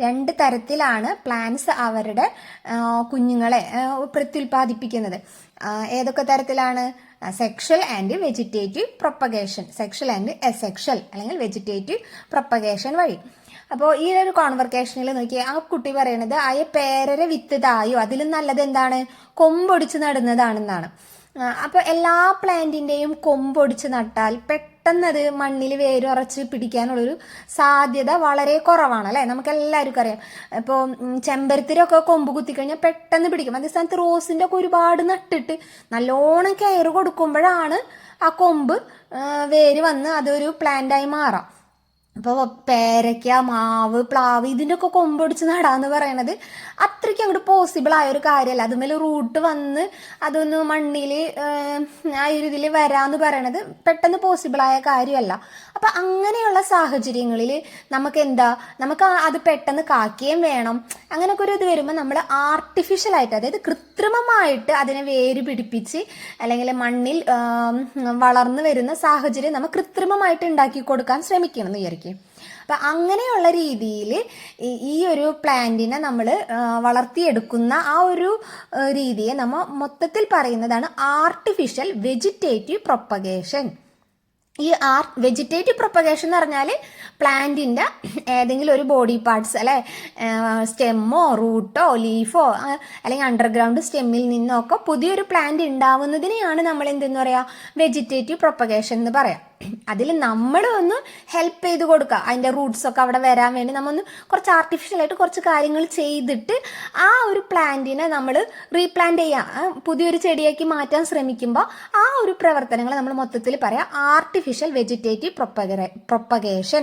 രണ്ട് തരത്തിലാണ് പ്ലാന്റ്സ് അവരുടെ കുഞ്ഞുങ്ങളെ പ്രത്യുൽപാദിപ്പിക്കുന്നത്. ഏതൊക്കെ തരത്തിലാണ്? Sexual and vegetative propagation, sexual and asexual അല്ലെങ്കിൽ വെജിറ്റേറ്റീവ് പ്രൊപ്പഗേഷൻ വഴി. അപ്പോൾ ഈ ഒരു കോൺവെർക്കേഷനിൽ നോക്കി ആ കുട്ടി പറയണത് ആയ പേരര വിത്ത് തായോ അതിലും നല്ലത് എന്താണ്? കൊമ്പൊടിച്ച് നടുന്നതാണെന്നാണ്. അപ്പോൾ എല്ലാ പ്ലാന്റിന്റെയും കൊമ്പൊടിച്ച് നട്ടാൽ പെട്ടെന്നത് മണ്ണിൽ വേരുറച്ച് പിടിക്കാനുള്ളൊരു സാധ്യത വളരെ കുറവാണ് അല്ലേ? നമുക്ക് എല്ലാവർക്കും അറിയാം. ഇപ്പോൾ ചെമ്പരത്തിരൊക്കെ കൊമ്പ് കുത്തിക്കഴിഞ്ഞാൽ പെട്ടെന്ന് പിടിക്കും. അതേ സ്ഥാനത്ത് റോസിൻ്റെ ഒക്കെ ഒരുപാട് നട്ടിട്ട് നല്ലോണം കെയർ കൊടുക്കുമ്പോഴാണ് ആ കൊമ്പ് വേര് വന്ന് അതൊരു പ്ലാന്റായി മാറാം. അപ്പോൾ പേരയ്ക്ക, മാവ്, പ്ലാവ് ഇതിൻ്റെ ഒക്കെ കൊമ്പൊടിച്ച് നടാന്ന് പറയണത് അത്രയ്ക്ക് അങ്ങോട്ട് പോസിബിൾ ആയ ഒരു കാര്യമല്ല. അതുമേൽ റൂട്ട് വന്ന് അതൊന്ന് മണ്ണിൽ ആ ഒരു ഇതിൽ വരാന്ന് പറയണത് പെട്ടെന്ന് പോസിബിളായ കാര്യമല്ല. അപ്പം അങ്ങനെയുള്ള സാഹചര്യങ്ങളിൽ നമുക്ക് അത് പെട്ടെന്ന് കാക്കുകയും വേണം. അങ്ങനെയൊക്കെ ഒരു ഇത് വരുമ്പോൾ നമ്മൾ ആർട്ടിഫിഷ്യലായിട്ട്, അതായത് കൃത്രിമമായിട്ട് അതിനെ വേര് പിടിപ്പിച്ച് അല്ലെങ്കിൽ മണ്ണിൽ വളർന്നു വരുന്ന സാഹചര്യം നമ്മൾ കൃത്രിമമായിട്ട് ഉണ്ടാക്കി കൊടുക്കാൻ ശ്രമിക്കണം എന്ന് വിചാരിക്കും. അപ്പം അങ്ങനെയുള്ള രീതിയിൽ ഈ ഒരു പ്ലാന്റിനെ നമ്മൾ വളർത്തിയെടുക്കുന്ന ആ ഒരു രീതിയെ നമ്മൾ മൊത്തത്തിൽ പറയുന്നതാണ് ആർട്ടിഫിഷ്യൽ വെജിറ്റേറ്റീവ് പ്രൊപ്പഗേഷൻ. ഈ വെജിറ്റേറ്റീവ് പ്രൊപ്പഗേഷൻ എന്ന് പറഞ്ഞാൽ പ്ലാന്റിൻ്റെ ഏതെങ്കിലും ഒരു ബോഡി പാർട്സ് അല്ലെ, സ്റ്റെമ്മോ റൂട്ടോ ലീഫോ അല്ലെങ്കിൽ അണ്ടർഗ്രൗണ്ട് സ്റ്റെമ്മിൽ നിന്നൊക്കെ പുതിയൊരു പ്ലാന്റ് ഉണ്ടാവുന്നതിനെയാണ് നമ്മൾ എന്തെന്ന് പറയുക? വെജിറ്റേറ്റീവ് പ്രൊപ്പഗേഷൻ എന്ന് പറയാം. അതിൽ നമ്മൾ ഒന്ന് ഹെൽപ്പ് ചെയ്ത് കൊടുക്കുക, അതിൻ്റെ റൂട്ട്സൊക്കെ അവിടെ വരാൻ വേണ്ടി നമ്മൊന്ന് കുറച്ച് ആർട്ടിഫിഷ്യലായിട്ട് കുറച്ച് കാര്യങ്ങൾ ചെയ്തിട്ട് ആ ഒരു പ്ലാന്റിനെ നമ്മൾ റീപ്ലാന്റ് ചെയ്യുക, പുതിയൊരു ചെടിയാക്കി മാറ്റാൻ ശ്രമിക്കുമ്പോൾ ആ ഒരു പ്രവർത്തനങ്ങൾ നമ്മൾ മൊത്തത്തിൽ പറയാം ആർട്ടിഫിഷ്യൽ വെജിറ്റേറ്റീവ് പ്രൊപ്പഗേഷൻ,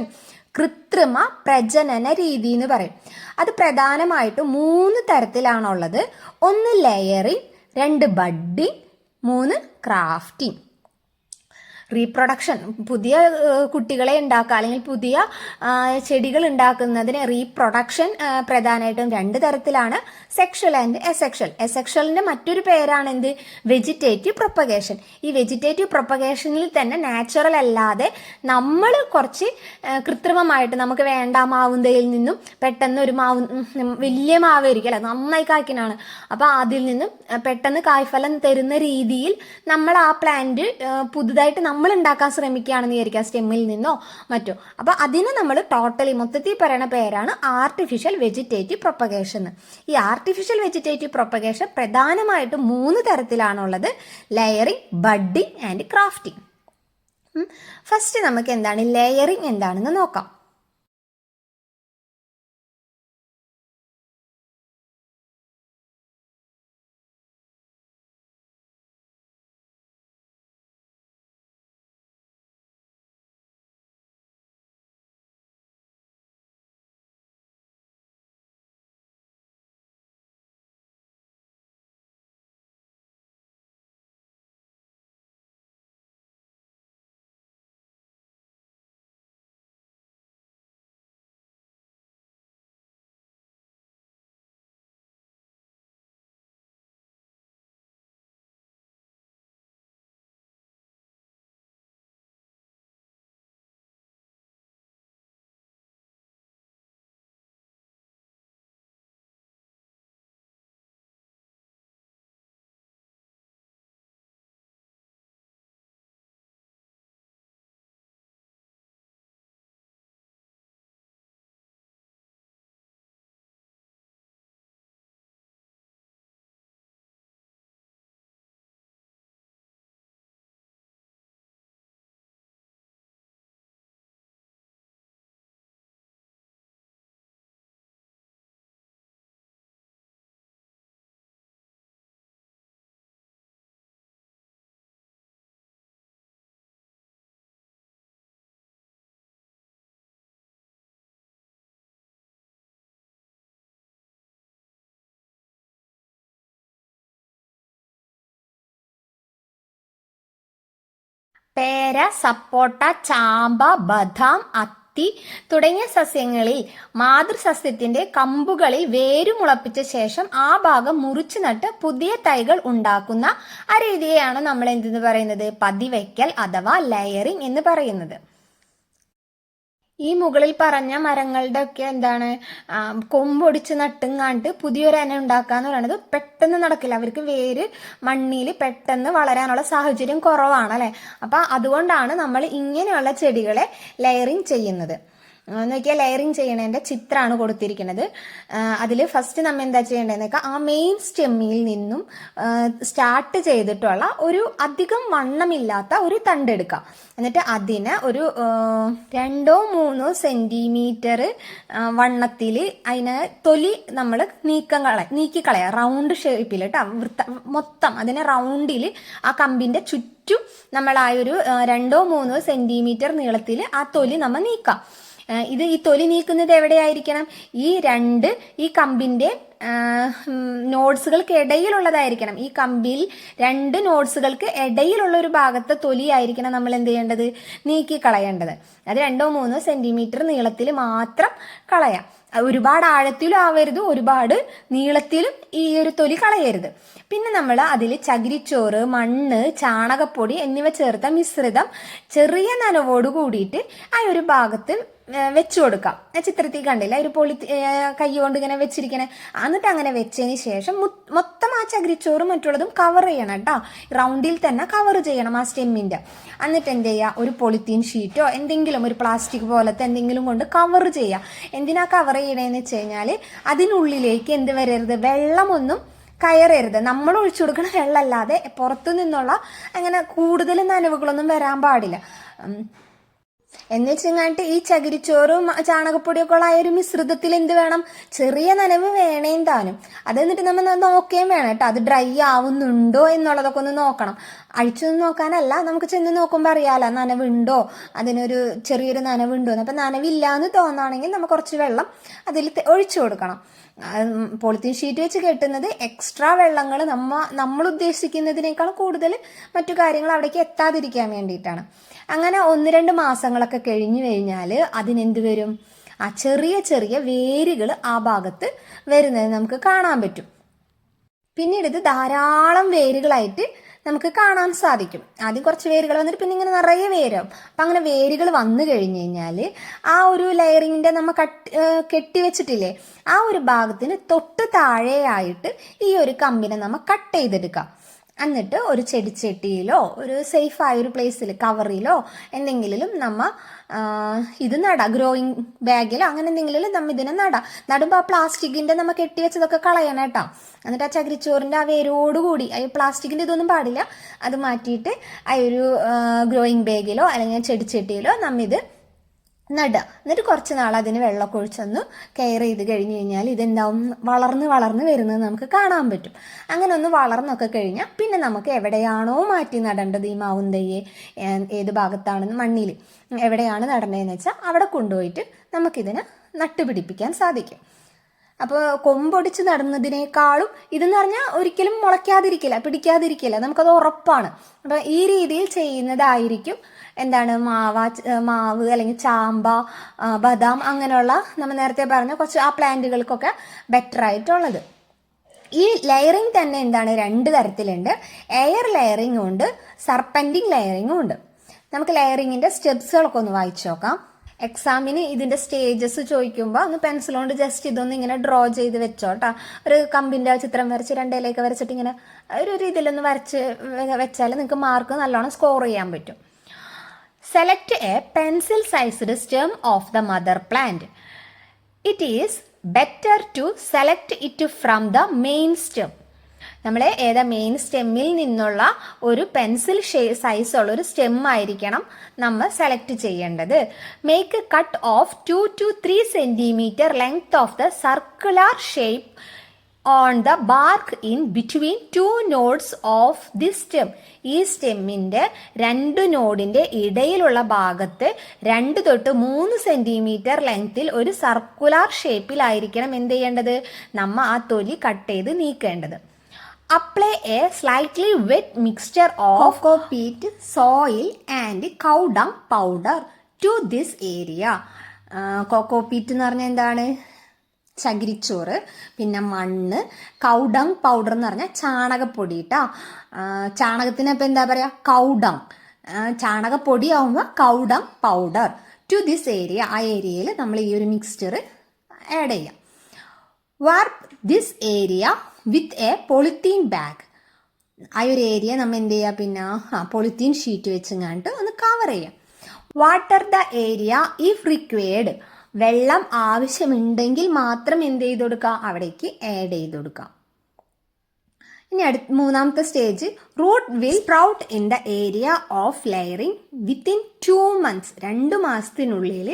കൃത്രിമ പ്രജനന രീതി എന്ന് പറയും. അത് പ്രധാനമായിട്ടും 3 തരത്തിലാണുള്ളത്. 1 ലെയറിങ്, 2 ബഡ്ഡിങ്, 3 ക്രാഫ്റ്റിംഗ്. റീപ്രൊഡക്ഷൻ, പുതിയ കുട്ടികളെ ഉണ്ടാക്കുക അല്ലെങ്കിൽ പുതിയ ചെടികൾ ഉണ്ടാക്കുന്നതിന് റീപ്രൊഡക്ഷൻ പ്രധാനമായിട്ടും 2 തരത്തിലാണ്, സെക്ഷൽ ആൻഡ് എസെക്ഷൽ. എസെക്ഷലിൻ്റെ മറ്റൊരു പേരാണ് എന്ത്? Vegetative propagation. ഈ വെജിറ്റേറ്റീവ് പ്രൊപ്പഗേഷനിൽ തന്നെ നാച്ചുറൽ അല്ലാതെ നമ്മൾ കുറച്ച് കൃത്രിമമായിട്ട് നമുക്ക് വേണ്ട മാവുന്തയിൽ നിന്നും പെട്ടെന്ന് ഒരു മാവ്, വലിയ മാവായിരിക്കും അല്ലെ, നന്നായി കായ്ക്കാനാണ്, അപ്പോൾ അതിൽ നിന്നും പെട്ടെന്ന് കായ്ഫലം തരുന്ന രീതിയിൽ നമ്മൾ ആ പ്ലാന്റ് പുതുതായിട്ട് നമ്മൾ ഉണ്ടാക്കാൻ ശ്രമിക്കുകയാണെന്ന് വിചാരിക്കുക, സ്റ്റെമ്മിൽ നിന്നോ മറ്റോ. അപ്പോൾ അതിന് നമ്മൾ ടോട്ടലി മൊത്തത്തിൽ പറയുന്ന പേരാണ് ആർട്ടിഫിഷ്യൽ വെജിറ്റേറ്റീവ് പ്രൊപ്പഗേഷൻ. ഈ ആർട്ടിഫിഷ്യൽ വെജിറ്റേറ്റീവ് പ്രൊപ്പഗേഷൻ പ്രധാനമായിട്ടും 3 തരത്തിലാണുള്ളത്: layering, budding and grafting. First നമുക്ക് എന്താണ് ലെയറിങ് എന്താണെന്ന് നോക്കാം. പേര, സപ്പോട്ട, ചാമ്പ, ബദാം, അത്തി തുടങ്ങിയ സസ്യങ്ങളിൽ മാതൃസസ്യത്തിന്റെ കമ്പുകളിൽ വേരു മുളപ്പിച്ച ശേഷം ആ ഭാഗം മുറിച്ചു നട്ട് പുതിയ തൈകൾ ഉണ്ടാക്കുന്ന ആ രീതിയെയാണ് നമ്മൾ എന്തെന്ന് പറയുന്നത്? പതിവയ്ക്കൽ അഥവാ ലെയറിംഗ് എന്ന് പറയുന്നത്. ഈ മുകളിൽ പറഞ്ഞ മരങ്ങളുടെ ഒക്കെ എന്താണ് കൊമ്പൊടിച്ച് നട്ടുങ്ങാണ്ട് പുതിയൊരു ഇന ഉണ്ടാക്കാന്ന് പറയുന്നത് പെട്ടെന്ന് നടക്കില്ല. അവർക്ക് വേര് മണ്ണിൽ പെട്ടെന്ന് വളരാനുള്ള സാഹചര്യം കുറവാണ് അല്ലെ. അപ്പൊ അതുകൊണ്ടാണ് നമ്മൾ ഇങ്ങനെയുള്ള ചെടികളെ ലെയറിങ് ചെയ്യുന്നത്. നോക്കിയാൽ ലെയറിങ് ചെയ്യണതിൻ്റെ ചിത്രമാണ് കൊടുത്തിരിക്കുന്നത്. അതിൽ ഫസ്റ്റ് നമ്മൾ എന്താ ചെയ്യേണ്ടതെന്ന് വെച്ചാൽ ആ മെയിൻ സ്റ്റെമ്മിൽ നിന്നും സ്റ്റാർട്ട് ചെയ്തിട്ടുള്ള ഒരു അധികം വണ്ണമില്ലാത്ത ഒരു തണ്ടെടുക്കാം. എന്നിട്ട് അതിനെ ഒരു 2-3 സെൻറ്റിമീറ്റർ വണ്ണത്തിൽ അതിനെ തൊലി നമ്മൾ നീക്കിക്കളയാം. റൗണ്ട് ഷേപ്പിൽ കേട്ടോ, മൊത്തം അതിനെ റൗണ്ടിൽ ആ കമ്പിൻ്റെ ചുറ്റും നമ്മൾ ആ ഒരു 2-3 സെൻറ്റിമീറ്റർ നീളത്തിൽ ആ തൊലി നമ്മൾ നീക്കാം. ഈ തൊലി നീക്കുന്നത് എവിടെയായിരിക്കണം? ഈ കമ്പിന്റെ നോഡ്സുകൾക്ക് ഇടയിലുള്ളതായിരിക്കണം. ഈ കമ്പിൽ 2 നോഡ്സുകൾക്ക് ഇടയിലുള്ള ഒരു ഭാഗത്തെ തൊലി ആയിരിക്കണം നമ്മൾ എന്ത് ചെയ്യേണ്ടത്? നീക്കി കളയേണ്ടത്. അത് 2-3 സെന്റിമീറ്റർ നീളത്തിൽ മാത്രം കളയാം. ഒരുപാട് ആഴത്തിലും ആവരുത്, ഒരുപാട് നീളത്തിലും ഈ ഒരു തൊലി കളയരുത്. പിന്നെ നമ്മൾ അതിൽ ചകിരിച്ചോറ്, മണ്ണ്, ചാണകപ്പൊടി എന്നിവ ചേർത്ത മിശ്രിതം ചെറിയ നനവോട് കൂടിയിട്ട് ആ ഒരു ഭാഗത്ത് വെച്ചു കൊടുക്കാം. ചിത്രത്തിൽ കണ്ടില്ല, ഒരു കൈ കൊണ്ട് ഇങ്ങനെ വെച്ചിരിക്കണേ. എന്നിട്ട് അങ്ങനെ വെച്ചതിന് ശേഷം മൊത്തം ആ ചകിരിച്ചോറും മറ്റുള്ളതും കവർ ചെയ്യണം കേട്ടോ. റൗണ്ടിൽ തന്നെ കവർ ചെയ്യണം ആ സ്റ്റെമ്മിന്റെ. എന്നിട്ട് എന്ത് ചെയ്യുക? ഒരു പോളിത്തീൻ ഷീറ്റോ എന്തെങ്കിലും ഒരു പ്ലാസ്റ്റിക് പോലത്തെ എന്തെങ്കിലും കൊണ്ട് കവർ ചെയ്യുക. എന്തിനാ കവർ ചെയ്യണേന്ന് വെച്ച് കഴിഞ്ഞാൽ അതിനുള്ളിലേക്ക് എന്ത് വരരുത്? വെള്ളമൊന്നും കയറരുത്. നമ്മൾ ഒഴിച്ചു കൊടുക്കണ വെള്ളമല്ലാതെ പുറത്തു നിന്നുള്ള അങ്ങനെ കൂടുതൽ നനവുകളൊന്നും വരാൻ പാടില്ല. എന്ന് വെച്ചെങ്ങാട്ട് ഈ ചകിരിച്ചോറും ചാണകപ്പൊടിയൊക്കെ ഉള്ള ആ ഒരു മിശ്രിതത്തിൽ എന്ത് വേണം? ചെറിയ നനവ് വേണേം താനും. അത് എന്നിട്ട് നമ്മൾ നോക്കുകയും വേണം കേട്ടോ, അത് ഡ്രൈ ആവുന്നുണ്ടോ എന്നുള്ളതൊക്കെ ഒന്ന് നോക്കണം. അഴിച്ചൊന്നും നോക്കാനല്ല, നമുക്ക് ചെന്ന് നോക്കുമ്പോൾ അറിയാലോ നനവുണ്ടോ, അതിനൊരു ചെറിയൊരു നനവുണ്ടോ. അപ്പം നനവില്ലാന്ന് തോന്നുകയാണെങ്കിൽ നമ്മൾ കുറച്ച് വെള്ളം അതിൽ ഒഴിച്ചു കൊടുക്കണം. പോളിത്തീൻ ഷീറ്റ് വെച്ച് കെട്ടുന്നത് എക്സ്ട്രാ വെള്ളങ്ങൾ നമ്മൾ ഉദ്ദേശിക്കുന്നതിനേക്കാൾ കൂടുതൽ മറ്റു കാര്യങ്ങൾ അവിടേക്ക് എത്താതിരിക്കാൻ വേണ്ടിയിട്ടാണ്. അങ്ങനെ 1-2 മാസങ്ങളൊക്കെ കഴിഞ്ഞു കഴിഞ്ഞാൽ അതിനെന്ത് വരും? ആ ചെറിയ ചെറിയ വേരുകൾ ആ ഭാഗത്ത് വരുന്നത് നമുക്ക് കാണാൻ പറ്റും. പിന്നീട് ഇത് ധാരാളം വേരുകളായിട്ട് നമുക്ക് കാണാൻ സാധിക്കും. ആദ്യം കുറച്ച് വേരുകൾ വന്നിട്ട് പിന്നെ ഇങ്ങനെ നിറയെ വേരാവും. അപ്പം അങ്ങനെ വേരുകൾ വന്നു കഴിഞ്ഞ് കഴിഞ്ഞാൽ ആ ഒരു ലെയറിങ്ങിൻ്റെ നമ്മൾ കെട്ടിവെച്ചിട്ടില്ലേ, ആ ഒരു ഭാഗത്തിന് തൊട്ട് താഴെയായിട്ട് ഈ ഒരു കമ്പിനെ നമ്മൾ കട്ട് ചെയ്തെടുക്കാം. എന്നിട്ട് ഒരു ചെടിച്ചട്ടിയിലോ ഒരു സേഫായ ഒരു പ്ലേസിൽ കവറിലോ എന്തെങ്കിലും നമ്മ ഇത് നടാം. ഗ്രോയിങ് ബാഗിലോ അങ്ങനെ എന്തെങ്കിലും നമ്മ ഇതിനെ നടുമ്പോൾ ആ പ്ലാസ്റ്റിക്കിൻ്റെ നമ്മൾ കെട്ടിവെച്ചതൊക്കെ കളയണം കേട്ടോ. എന്നിട്ട് ആ ചകിരിച്ചോറിൻ്റെ ആ വേരോടുകൂടി ഈ പ്ലാസ്റ്റിക്കിൻ്റെ ഇതൊന്നും പാടില്ല, അത് മാറ്റിയിട്ട് ആ ഒരു ഗ്രോയിങ് ബാഗിലോ അല്ലെങ്കിൽ ചെടിച്ചട്ടിയിലോ നമ്മ ഇത് നടുക. എന്നിട്ട് കുറച്ച് നാൾ അതിന് വെള്ളമൊക്കെ ഒഴിച്ചൊന്ന് കെയർ ചെയ്ത് കഴിഞ്ഞ് കഴിഞ്ഞാൽ ഇതെന്താവും? വളർന്ന് വരുന്നത് നമുക്ക് കാണാൻ പറ്റും. അങ്ങനെ ഒന്ന് വളർന്നൊക്കെ കഴിഞ്ഞാൽ പിന്നെ നമുക്ക് എവിടെയാണോ മാറ്റി നടേണ്ടത് ഈ മാവും തയ്യെ, ഏത് ഭാഗത്താണെന്ന് മണ്ണിൽ എവിടെയാണ് നടേണ്ടതെന്ന് വെച്ചാൽ അവിടെ കൊണ്ടുപോയിട്ട് നമുക്കിതിനെ നട്ടുപിടിപ്പിക്കാൻ സാധിക്കും. അപ്പോൾ കൊമ്പൊടിച്ച് നടുന്നതിനേക്കാളും ഇതെന്ന് പറഞ്ഞാൽ ഒരിക്കലും പിടിക്കാതിരിക്കില്ല, നമുക്കത് ഉറപ്പാണ്. അപ്പോൾ ഈ രീതിയിൽ ചെയ്യുന്നതായിരിക്കും എന്താണ് മാവ് അല്ലെങ്കിൽ ചാമ്പ, ബദാം അങ്ങനെയുള്ള നമ്മൾ നേരത്തെ പറഞ്ഞ കുറച്ച് ആ പ്ലാന്റുകൾക്കൊക്കെ ബെറ്റർ ആയിട്ടുള്ളത്. ഈ ലെയറിങ് തന്നെ എന്താണ് 2 തരത്തിലുണ്ട്. എയർ ലെയറിങ്ങും ഉണ്ട്, സർപ്പൻറ്റിങ് ലെയറിങ്ങും ഉണ്ട്. നമുക്ക് ലെയറിങ്ങിൻ്റെ സ്റ്റെപ്സുകളൊക്കെ ഒന്ന് വായിച്ചു നോക്കാം. എക്സാമിന് ഇതിൻ്റെ സ്റ്റേജസ് ചോദിക്കുമ്പോൾ ഒന്ന് പെൻസിൽ കൊണ്ട് ജസ്റ്റ് ഇതൊന്ന് ഇങ്ങനെ ഡ്രോ ചെയ്ത് വെച്ചോട്ടാ. ഒരു കമ്പിൻ്റെ ചിത്രം വരച്ച് 2 ഇലയൊക്കെ വരച്ചിട്ട് ഇങ്ങനെ ഒരു രീതിയിലൊന്ന് വെച്ചാൽ നിങ്ങൾക്ക് മാർക്ക് നല്ലോണം സ്കോർ ചെയ്യാൻ പറ്റും. Select a pencil sized stem of the mother plant. It is better to select it from the main stem. നമ്മൾ ഏതാ മെയിൻ സ്റ്റെമ്മിൽ നിന്നുള്ള ഒരു പെൻസിൽ സൈസുള്ള ഒരു സ്റ്റെം ആയിരിക്കണം നമ്മൾ സെലക്ട് ചെയ്യേണ്ടത്. Make a cut of 2 to 3 centimetre length of the circular shape on the bark in between 2 nodes of the stem. ഈ സ്റ്റെമ്മിൻ്റെ 2 നോഡിൻ്റെ ഇടയിലുള്ള ഭാഗത്ത് 2 to 3 സെൻറ്റിമീറ്റർ ലെങ്ത്തിൽ ഒരു സർക്കുലർ ഷേപ്പിലായിരിക്കണം എന്ത് ചെയ്യേണ്ടത്? നമ്മൾ ആ തൊലി കട്ട് ചെയ്ത് നീക്കേണ്ടത്. Apply a slightly wet mixture of cocopeat, soil and cow dung powder to this area. Cocopeat എന്ന് പറഞ്ഞാൽ എന്താണ്? ചകിരിച്ചോറ്, പിന്നെ മണ്ണ്, കൗഡങ് പൗഡർ എന്ന് പറഞ്ഞാൽ ചാണകപ്പൊടി കേട്ടോ. ചാണകത്തിന് ഇപ്പം എന്താ പറയുക? കൗഡങ്. ചാണകപ്പൊടി ആവുമ്പോൾ cow dung powder. To this area, ആ ഏരിയയിൽ നമ്മൾ ഈ ഒരു മിക്സ്ചർ ആഡ് ചെയ്യാം. Wrap this area with a polythene bag, ആ ഒരു ഏരിയ നമ്മൾ എന്ത് ചെയ്യുക, പിന്നെ പോളിത്തീൻ ഷീറ്റ് വെച്ചങ്ങാണ്ട് ഒന്ന് കവർ ചെയ്യാം. Water the area if required, വെള്ളം ആവശ്യമുണ്ടെങ്കിൽ മാത്രം എന്ത് ചെയ്ത് കൊടുക്കുക, അവിടേക്ക് ആഡ് ചെയ്ത് കൊടുക്കാം. ഇനി മൂന്നാമത്തെ stage, root will sprout in the area of layering within 2 months, 2 മാസത്തിനുള്ളിൽ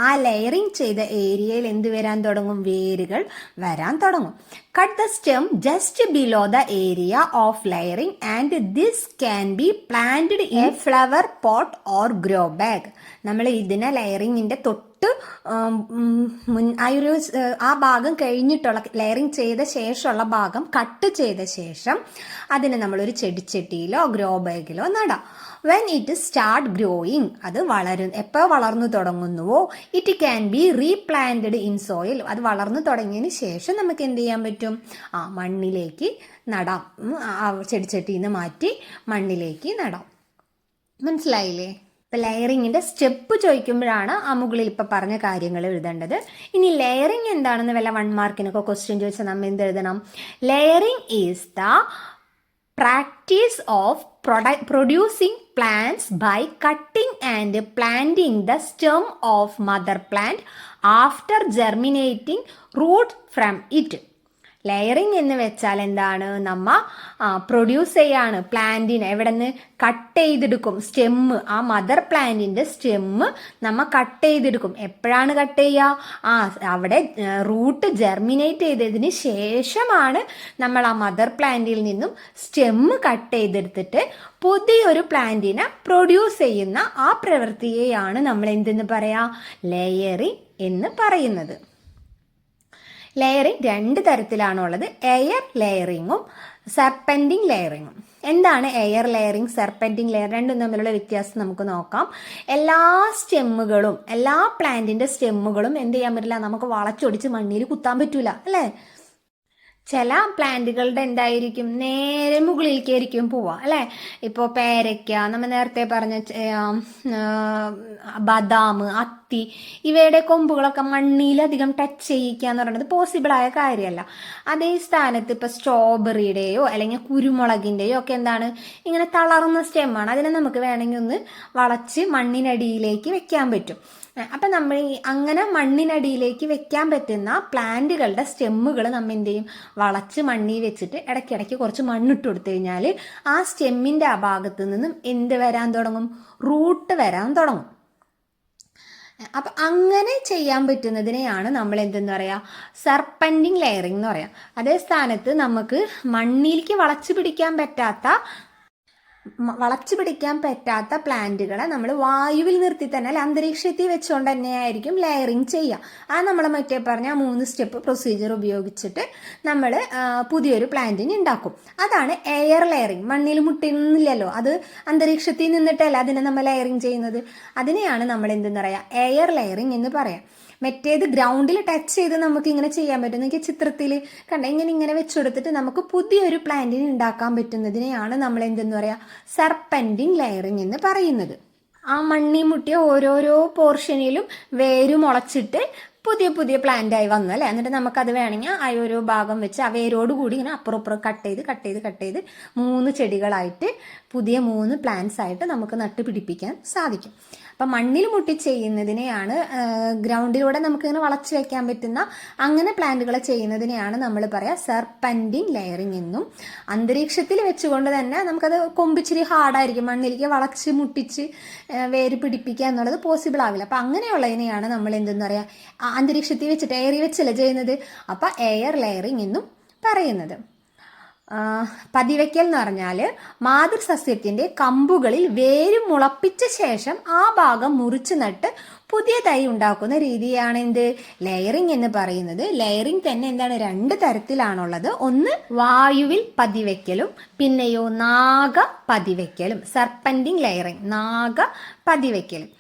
ആ ലെയറിംഗ് ചെയ്ത ഏരിയയിൽ എന്ത് വരാൻ തുടങ്ങും, വേരുകൾ വരാൻ തുടങ്ങും. Cut the stem just below the area of layering and this can be planted in flower pot or grow bag. നമ്മൾ ഇതിനെ ലെയറിങ്ങിന്റെ തൊട്ട് ആ ഭാഗം കഴിഞ്ഞിട്ടുള്ള ലെയറിങ് ചെയ്ത ശേഷമുള്ള ഭാഗം കട്ട് ചെയ്ത ശേഷം അതിനെ നമ്മളൊരു ചെടിച്ചട്ടിയിലോ ഗ്രോ ബാഗിലോ നടാം. വെൻ ഇറ്റ് സ്റ്റാർട്ട് ഗ്രോയിങ്, അത് എപ്പോൾ വളർന്നു തുടങ്ങുന്നുവോ, it can be replanted in soil, അത് വളർന്നു തുടങ്ങിയതിന് ശേഷം നമുക്ക് എന്ത് ചെയ്യാൻ പറ്റും, മണ്ണിലേക്ക് നടാം. ചെടിച്ചട്ടിയിൽ നിന്ന് മാറ്റി മണ്ണിലേക്ക് നടാം. മനസ്സിലായില്ലേ? ഇപ്പം ലെയറിങ്ങിൻ്റെ സ്റ്റെപ്പ് ചോദിക്കുമ്പോഴാണ് ആ മുകളിൽ ഇപ്പം പറഞ്ഞ കാര്യങ്ങൾ എഴുതേണ്ടത്. ഇനി ലെയറിങ് എന്താണെന്ന് വല്ല 1 മാർക്കിനൊക്കെ ക്വസ്റ്റ്യൻ ചോദിച്ചാൽ നമ്മൾ എന്ത് എഴുതണം, layering is the practice of producing plants by cutting and planting the stem of mother plant after germinating root from it. Layering എന്ന് വെച്ചാൽ എന്താണ്, നമ്മ പ്രൊഡ്യൂസ് ചെയ്യാണ് പ്ലാന്റിനെ, എവിടെ നിന്ന് കട്ട് ചെയ്തെടുക്കും, സ്റ്റെമ്മ്, ആ മദർ പ്ലാന്റിന്റെ സ്റ്റെമ്മ് നമ്മ കട്ട് ചെയ്തെടുക്കും. എപ്പോഴാണ് കട്ട് ചെയ്യുക, അവിടെ റൂട്ട് ജെർമിനേറ്റ് ചെയ്തതിന് ശേഷമാണ് നമ്മൾ ആ മദർ പ്ലാന്റിൽ നിന്നും സ്റ്റെമ്മ് കട്ട് ചെയ്തെടുത്തിട്ട് പുതിയൊരു പ്ലാന്റിനെ പ്രൊഡ്യൂസ് ചെയ്യുന്ന ആ പ്രവൃത്തിയെയാണ് നമ്മൾ എന്തെന്ന് പറയാ, ലെയറിങ് എന്ന് പറയുന്നത്. ലെയറിങ് 2 തരത്തിലാണുള്ളത്, എയർ ലെയറിങ്ങും സർപ്പൻറ്റിംഗ് ലെയറിങ്ങും. എന്താണ് എയർ ലെയറിങ്, സർപ്പൻറ്റിംഗ് ലെയർ, രണ്ടും തമ്മിലുള്ള വ്യത്യാസം നമുക്ക് നോക്കാം. എല്ലാ സ്റ്റെമ്മുകളും, എല്ലാ പ്ലാന്റിന്റെ സ്റ്റെമ്മുകളും എന്ത് ചെയ്യാൻ പറ്റില്ല, നമുക്ക് വളച്ചൊടിച്ച് മണ്ണിൽ കുത്താൻ പറ്റൂല, അല്ലേ? ചില പ്ലാന്റുകളുടെ എന്തായിരിക്കും, നേരെ മുകളിലേക്കായിരിക്കും പോവുക, അല്ലേ? ഇപ്പോൾ പേരയ്ക്ക, നമ്മൾ നേരത്തെ പറഞ്ഞ ബദാം, അത്തി, ഇവയുടെ കൊമ്പുകളൊക്കെ മണ്ണിലധികം ടച്ച് ചെയ്യിക്കുക എന്ന് പറയുന്നത് പോസിബിളായ കാര്യമല്ല. അതേ സ്ഥാനത്ത് ഇപ്പം സ്ട്രോബെറിയുടെയോ അല്ലെങ്കിൽ കുരുമുളകിൻ്റെയോ ഒക്കെ എന്താണ്, ഇങ്ങനെ തളർന്ന സ്റ്റെമ്മാണ്, അതിനെ നമുക്ക് വേണമെങ്കിൽ ഒന്ന് വളച്ച് മണ്ണിനടിയിലേക്ക് വെക്കാൻ പറ്റും. അപ്പം നമ്മൾ അങ്ങനെ മണ്ണിനടിയിലേക്ക് വെക്കാൻ പറ്റുന്ന പ്ലാന്റുകളുടെ സ്റ്റെമ്മുകൾ നമ്മൾ എന്ത് ചെയ്യും, വളച്ച് മണ്ണിൽ വെച്ചിട്ട് ഇടയ്ക്കിടയ്ക്ക് കുറച്ച് മണ്ണിട്ട് കൊടുത്തു കഴിഞ്ഞാൽ ആ സ്റ്റെമ്മിൻ്റെ ആ ഭാഗത്ത് നിന്നും എന്ത് വരാൻ തുടങ്ങും, റൂട്ട് വരാൻ തുടങ്ങും. അപ്പം അങ്ങനെ ചെയ്യാൻ പറ്റുന്നതിനെയാണ് നമ്മൾ എന്തെന്ന് പറയാ, സർപ്പൻറ്റിംഗ് ലെയറിംഗ് എന്ന് പറയാം. അതേ സ്ഥാനത്ത് നമുക്ക് മണ്ണിലേക്ക് വളച്ചു പിടിക്കാൻ പറ്റാത്ത പ്ലാന്റുകളെ നമ്മൾ വായുവിൽ നിർത്തി തന്നെ, അല്ല അന്തരീക്ഷത്തിൽ വെച്ചുകൊണ്ട് തന്നെയായിരിക്കും ലെയറിങ് ചെയ്യുക. ആ നമ്മൾ മറ്റേ പറഞ്ഞ 3 സ്റ്റെപ്പ് പ്രൊസീജിയർ ഉപയോഗിച്ചിട്ട് നമ്മൾ പുതിയൊരു പ്ലാന്റിന് ഉണ്ടാക്കും. അതാണ് എയർ ലെയറിങ്. മണ്ണിൽ മുട്ടുന്നില്ലല്ലോ, അത് അന്തരീക്ഷത്തിൽ നിന്നിട്ടല്ല അതിനെ നമ്മൾ ലെയറിങ് ചെയ്യുന്നത്. അതിനെയാണ് നമ്മൾ എന്തെന്ന് പറയാ, എയർ ലെയറിങ് എന്ന് പറയാം. മറ്റേത് ഗ്രൗണ്ടിൽ ടച്ച് ചെയ്ത് നമുക്ക് ഇങ്ങനെ ചെയ്യാൻ പറ്റും. എനിക്ക് ചിത്രത്തിൽ കണ്ട ഇങ്ങനെ വെച്ചുകൊടുത്തിട്ട് നമുക്ക് പുതിയൊരു പ്ലാന്റിന് ഉണ്ടാക്കാൻ പറ്റുന്നതിനെയാണ് നമ്മൾ എന്തെന്ന് പറയാ, സർപ്പൻറ്റിംഗ് ലെയറിങ് എന്ന് പറയുന്നത്. ആ മണ്ണി മുട്ടിയ ഓരോരോ പോർഷനിലും വേര് മുളച്ചിട്ട് പുതിയ പ്ലാന്റായി വന്നു, അല്ലേ? എന്നിട്ട് നമുക്കത് വേണമെങ്കിൽ ആ ഓരോ ഭാഗം വെച്ച് ആ വേരോടുകൂടി ഇങ്ങനെ അപ്പുറം കട്ട് ചെയ്ത് 3 ചെടികളായിട്ട് പുതിയ 3 പ്ലാന്റ്സ് ആയിട്ട് നമുക്ക് നട്ടുപിടിപ്പിക്കാൻ സാധിക്കും. അപ്പം മണ്ണിൽ മുട്ടി ചെയ്യുന്നതിനെയാണ്, ഗ്രൗണ്ടിലൂടെ നമുക്കിങ്ങനെ വളച്ച് വെക്കാൻ പറ്റുന്ന അങ്ങനെ പ്ലാന്റുകളെ ചെയ്യുന്നതിനെയാണ് നമ്മൾ പറയുക സർപ്പൻറ്റിംഗ് ലെയറിംഗ് എന്നും. അന്തരീക്ഷത്തിൽ വെച്ചുകൊണ്ട് തന്നെ നമുക്കത് കൊമ്പിച്ചിരി ഹാർഡായിരിക്കും, മണ്ണിലേക്ക് വളച്ച് മുട്ടിച്ച് വേര് പിടിപ്പിക്കുക എന്നുള്ളത് പോസിബിൾ ആവില്ല. അപ്പം അങ്ങനെയുള്ളതിനെയാണ് നമ്മൾ എന്തെന്ന് പറയുക, അന്തരീക്ഷത്തിൽ വെച്ചിട്ട് എയറി വെച്ചല്ല ചെയ്യുന്നത്, അപ്പം എയർ ലെയറിംഗ് എന്നും പറയുന്നത്. പതിവയ്ക്കൽ എന്ന് പറഞ്ഞാൽ മാതൃസസ്യത്തിന്റെ കമ്പുകളിൽ വേര് മുളപ്പിച്ച ശേഷം ആ ഭാഗം മുറിച്ച് നട്ട് പുതിയ തൈ ഉണ്ടാക്കുന്ന രീതിയാണ് എന്ത്, ലെയറിംഗ് എന്ന് പറയുന്നത്. ലെയറിംഗ് തന്നെ എന്താണ്, 2 തരത്തിലാണുള്ളത്. ഒന്ന് വായുവിൽ പതിവയ്ക്കലും പിന്നെയോ നാഗ പതിവയ്ക്കലും. സർപ്പൻറ്റിംഗ് ലെയറിംഗ്, നാഗ പതിവയ്ക്കലും.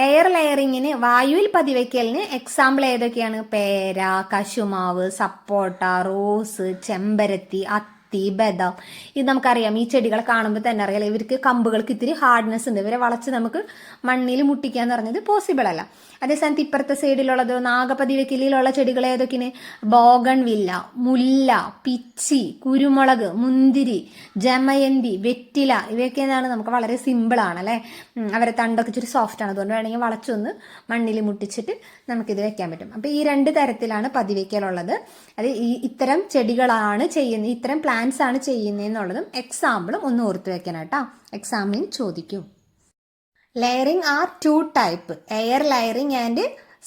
എയർ ലെയറിങ്ങിന്, വായുവിൽ പതിവയ്ക്കലിന് എക്സാമ്പിൾ ഏതൊക്കെയാണ്, പേര, കശുമാവ്, സപ്പോട്ട, റോസ്, ചെമ്പരത്തി, അത്തി, അത്തി, ബദാം. ഇത് നമുക്കറിയാം, ഈ ചെടികളെ കാണുമ്പോൾ തന്നെ അറിയാം ഇവർക്ക് കമ്പുകൾക്ക് ഇത്തിരി ഹാർഡ്നെസ് ഉണ്ട്. ഇവരെ വളച്ച് നമുക്ക് മണ്ണിൽ മുട്ടിക്കാന്ന് പറഞ്ഞത് പോസിബിൾ അല്ല. അതേസമയത്ത് ഇപ്പുറത്തെ സൈഡിലുള്ളത് നാഗപതിവക്കിലുള്ള ചെടികൾ ഏതൊക്കെയാണ്? ബോഗൺ വില്ല, മുല്ല, പിച്ചി, കുരുമുളക്, മുന്തിരി, ജമയന്തി, വെറ്റില, ഇവയൊക്കെ എന്താണ് നമുക്ക് വളരെ സിമ്പിൾ ആണ് അല്ലേ. അവരെ തണ്ടൊക്കെ ഇച്ചിരി സോഫ്റ്റ് ആണ്. അതുകൊണ്ട് വേണമെങ്കിൽ വളച്ചൊന്ന് മണ്ണിൽ മുട്ടിച്ചിട്ട് നമുക്കിത് വെക്കാൻ പറ്റും. അപ്പോൾ ഈ 2 തരത്തിലാണ് പതിവയ്ക്കലുള്ളത്. അത് ഇത്തരം ചെടികളാണ് ചെയ്യുന്നത്, ഇത്തരം പ്ലാന്റ്സ് ആണ് ചെയ്യുന്നതെന്നുള്ളതും എക്സാമ്പിളും ഒന്ന് ഓർത്ത് വെക്കാനാട്ടോ. എക്സാമിന് ചോദിക്കും. Layering are 2 types, air layering and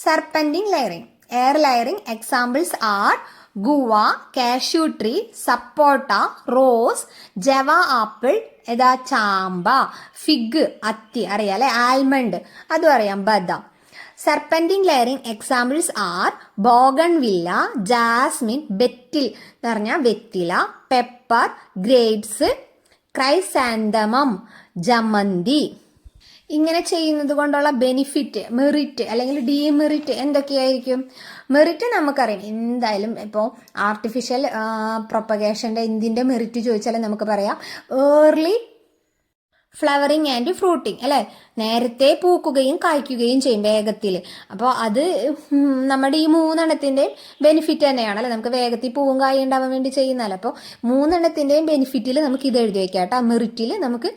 serpentine layering. Air layering examples are guava, cashew tree, sapota, rose, java apple, ചാമ്പ, ഫിഗ്, അത്തി അറിയാം അല്ലെ, ആൽമണ്ട് അതും അറിയാം, ബദാം. Serpentine layering examples are bougainvillea, jasmine, betel എന്ന് പറഞ്ഞാൽ വെറ്റില, പെപ്പർ, ഗ്രേപ്സ്, ക്രൈസാന്തമം, ജമന്തി. ഇങ്ങനെ ചെയ്യുന്നത് കൊണ്ടുള്ള ബെനിഫിറ്റ്, മെറിറ്റ് അല്ലെങ്കിൽ ഡീമെറിറ്റ് എന്തൊക്കെയായിരിക്കും? മെറിറ്റ് നമുക്കറിയാം എന്തായാലും. ഇപ്പോൾ ആർട്ടിഫിഷ്യൽ പ്രൊപ്പഗേഷൻ്റെ എന്തിൻ്റെ മെറിറ്റ് ചോദിച്ചാലും നമുക്ക് പറയാം ഏർലി ഫ്ലവറിങ് ആൻഡ് ഫ്രൂട്ടിങ് അല്ലേ. നേരത്തെ പൂക്കുകയും കായ്ക്കുകയും ചെയ്യും വേഗത്തിൽ. അപ്പോൾ അത് നമ്മുടെ ഈ 3 ബെനിഫിറ്റ് തന്നെയാണ് അല്ലേ. നമുക്ക് വേഗത്തിൽ പൂവും കായും ഉണ്ടാവാൻ വേണ്ടി ചെയ്യുന്നതല്ല. അപ്പോൾ 3 ബെനിഫിറ്റിൽ നമുക്ക് ഇത് എഴുതി വയ്ക്കാം കേട്ടോ. മെറിറ്റിൽ നമുക്ക്